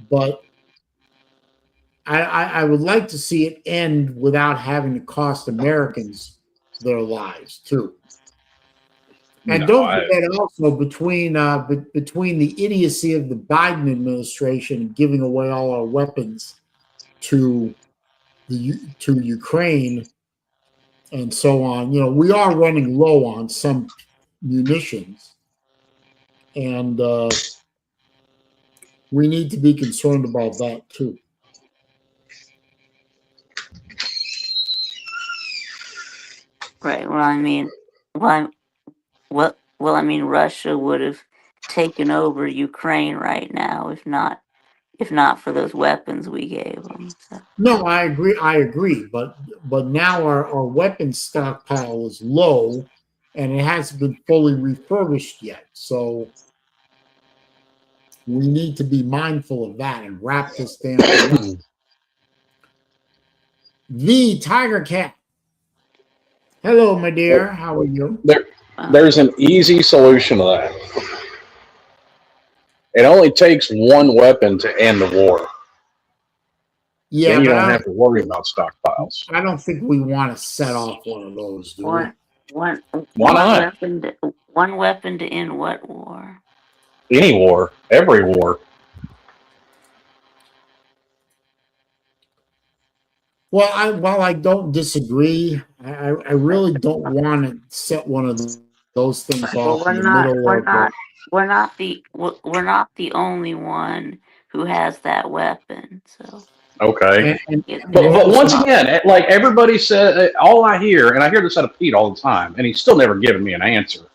But I would like to see it end without having to cost Americans their lives too. And don't forget also between the idiocy of the Biden administration and giving away all our weapons to Ukraine and so on, we are running low on some munitions, and we need to be concerned about that too. Right. Well, I mean, Russia would have taken over Ukraine right now if not for those weapons we gave them. So. No, I agree. But now our weapons stockpile is low, and it hasn't been fully refurbished yet. So we need to be mindful of that and wrap this damn thing up. The Tiger Cat. Hello, my dear. How are you? There's an easy solution to that. It only takes one weapon to end the war. Yeah, then you don't have to worry about stockpiles. I don't think we want to set off one of those, do we? Why not? One weapon to end what war? Any war, every war. Well, I don't disagree. I really don't want to set one of those things off in the middle of. We're not the only one who has that weapon. So okay, but once again, like everybody said, all I hear, and I hear this out of Pete all the time, and he's still never given me an answer.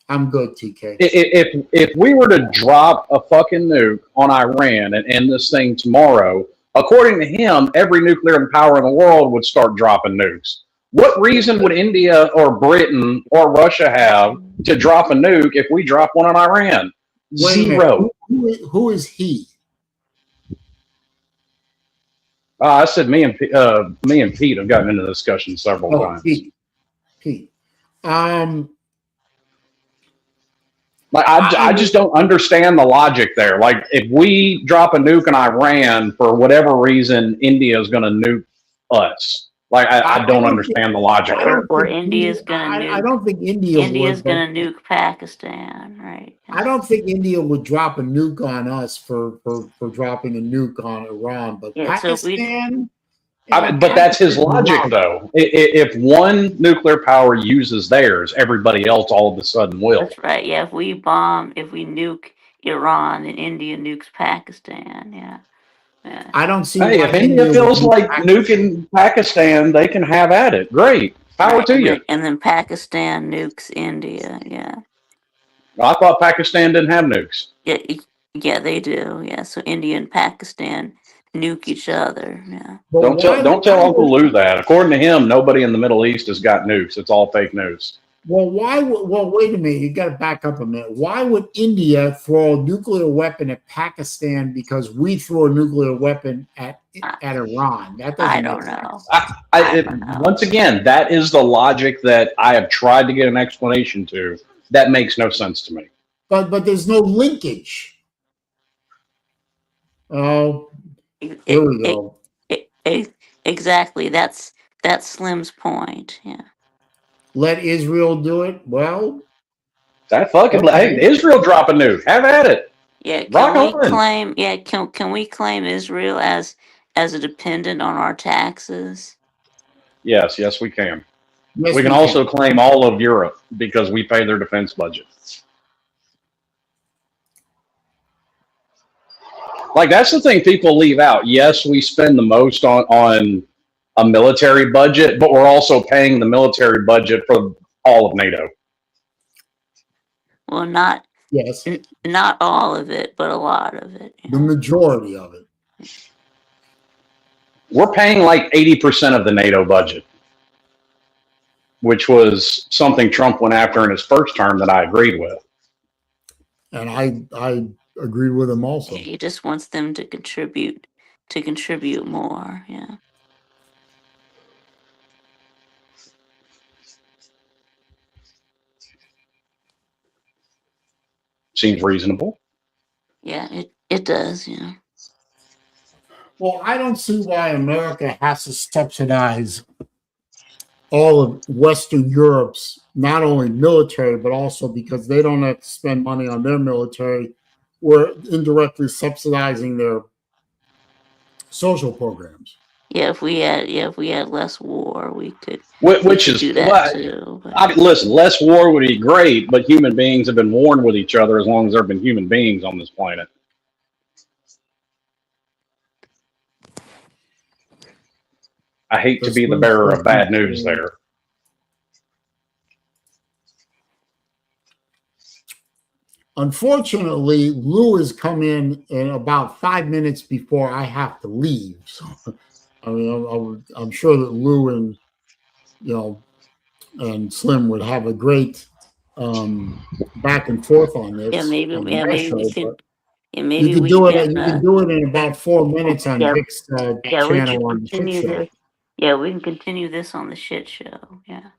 I'm good, TK. If we were to drop a fucking nuke on Iran and end this thing tomorrow, according to him, every nuclear power in the world would start dropping nukes. What reason would India or Britain or Russia have to drop a nuke if we drop one on Iran? Zero. Who is he? I said me and Pete have gotten into this discussion several times. Pete. Like I just don't understand the logic there. Like if we drop a nuke in Iran for whatever reason, India is going to nuke us. Like I don't understand the logic there. Or India's going to nuke. I don't think India's going to nuke Pakistan, right? I don't think India would drop a nuke on us for dropping a nuke on Iran, but Pakistan. But that's his logic, though. If one nuclear power uses theirs, everybody else all of a sudden will. That's right. Yeah, if we nuke Iran, then India nukes Pakistan. Yeah. I don't see. Hey, if India feels like nuking Pakistan, they can have at it. Great, power to you. And then Pakistan nukes India. Yeah. I thought Pakistan didn't have nukes. Yeah, they do. Yeah, so India and Pakistan nuke each other. Yeah. Don't tell Uncle Lou that. According to him, nobody in the Middle East has got nukes. It's all fake news. Well, wait a minute. You got to back up a minute. Why would India throw a nuclear weapon at Pakistan because we throw a nuclear weapon at Iran? That doesn't. I don't know. Once again, that is the logic that I have tried to get an explanation to. That makes no sense to me. But there's no linkage. Oh, here we go. Exactly. That's Slim's point. Yeah. Let Israel do it. Well, that fucking hey, Israel drop a nuke. Have at it. Yeah. Can we claim Israel as a dependent on our taxes? Yes, we can. Yes, we can also claim all of Europe because we pay their defense budget. Like, that's the thing people leave out. Yes, we spend the most on a military budget, but we're also paying the military budget for all of NATO. Well, not Yes, not all of it, but a lot of it. You the know? majority of it. We're paying like 80% of the NATO budget, which was something Trump went after in his first term that I agreed with. And I agree with him also. He just wants them to contribute more. Yeah. Seems reasonable. Yeah, it does. Yeah. Well, I don't see why America has to subsidize all of Western Europe's not only military, but also because they don't have to spend money on their military, we're indirectly subsidizing their social programs. Yeah, if we had less war, we could Which is do that too. But listen, less war would be great, but human beings have been warned with each other as long as there have been human beings on this planet. I hate to be the bearer of bad news there. Unfortunately, Lou has come in about 5 minutes before I have to leave. So, I mean, I'm sure that Lou and and Slim would have a great back and forth on this. yeah, maybe we can. You can do it. You can do it in about 4 minutes on Vic's channel on the Shit Show. Yeah, we can continue this on the Shit Show. Yeah.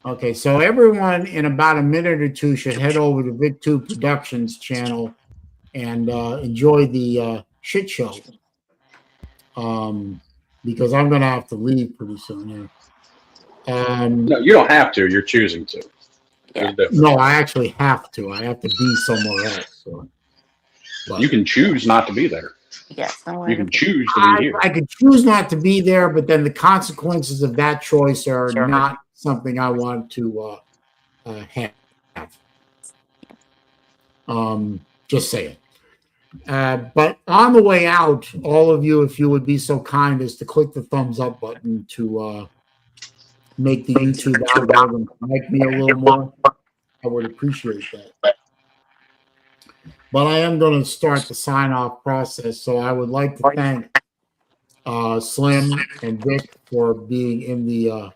Okay, so everyone in about a minute or two should head over to Vic2 Productions channel and enjoy the Shit Show. Because I'm going to have to leave pretty soon here. No, you don't have to. You're choosing to. Yeah. No, I actually have to. I have to be somewhere else. So. You can choose not to be there. Yes. You can choose to be here. I could choose not to be there, but then the consequences of that choice are not something I want to have. Just saying. But on the way out, all of you, if you would be so kind as to click the thumbs up button to make the YouTube algorithm like me a little more, I would appreciate that. But I am going to start the sign-off process, so I would like to thank Slim and Vic for being in the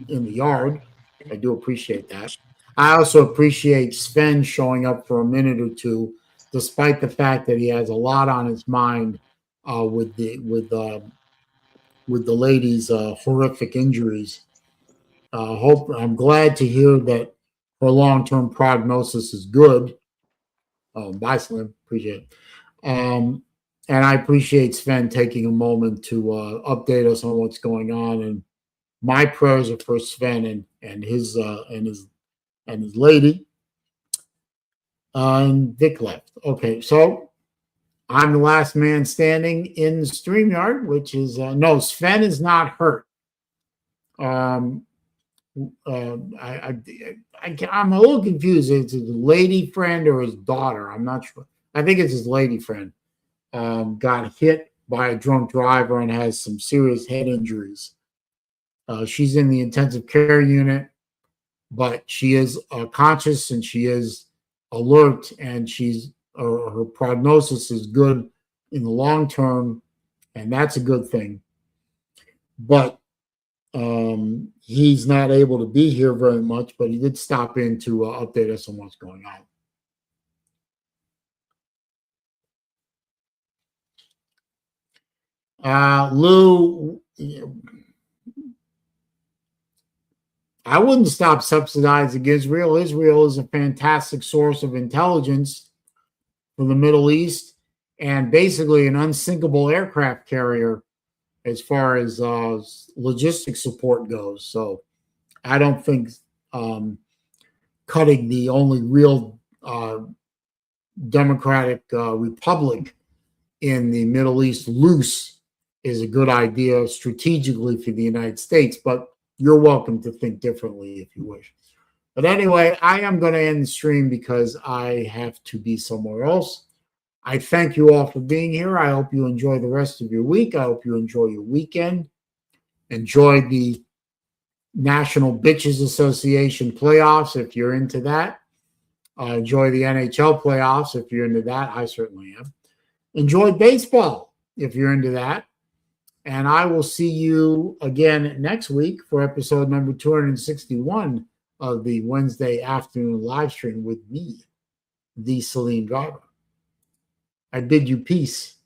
yard. I do appreciate that. I also appreciate Sven showing up for a minute or two, despite the fact that he has a lot on his mind with the lady's horrific injuries. I'm glad to hear that her long-term prognosis is good. Bye, Slim. Appreciate it. And I appreciate Sven taking a moment to update us on what's going on. And my prayers are for Sven and his lady. And Vic left. Okay, so I'm the last man standing in the StreamYard, which is no, Sven is not hurt. I'm a little confused. It's his lady friend or his daughter. I'm not sure. I think it's his lady friend. Got hit by a drunk driver and has some serious head injuries. She's in the intensive care unit, but she is conscious and she is alert, and her prognosis is good in the long term, and that's a good thing. But he's not able to be here very much, but he did stop in to update us on what's going on. Lou, I wouldn't stop subsidizing Israel. Israel is a fantastic source of intelligence for the Middle East and basically an unsinkable aircraft carrier as far as logistics support goes. So I don't think cutting the only real democratic republic in the Middle East loose is a good idea strategically for the United States, but you're welcome to think differently if you wish. But anyway, I am going to end the stream because I have to be somewhere else. I thank you all for being here. I hope you enjoy the rest of your week. I hope you enjoy your weekend. Enjoy the National Bitches Association playoffs if you're into that. Enjoy the NHL playoffs if you're into that. I certainly am. Enjoy baseball if you're into that. And I will see you again next week for episode number 261 of the Wednesday afternoon live stream with me, the SaleenDriver. I bid you peace.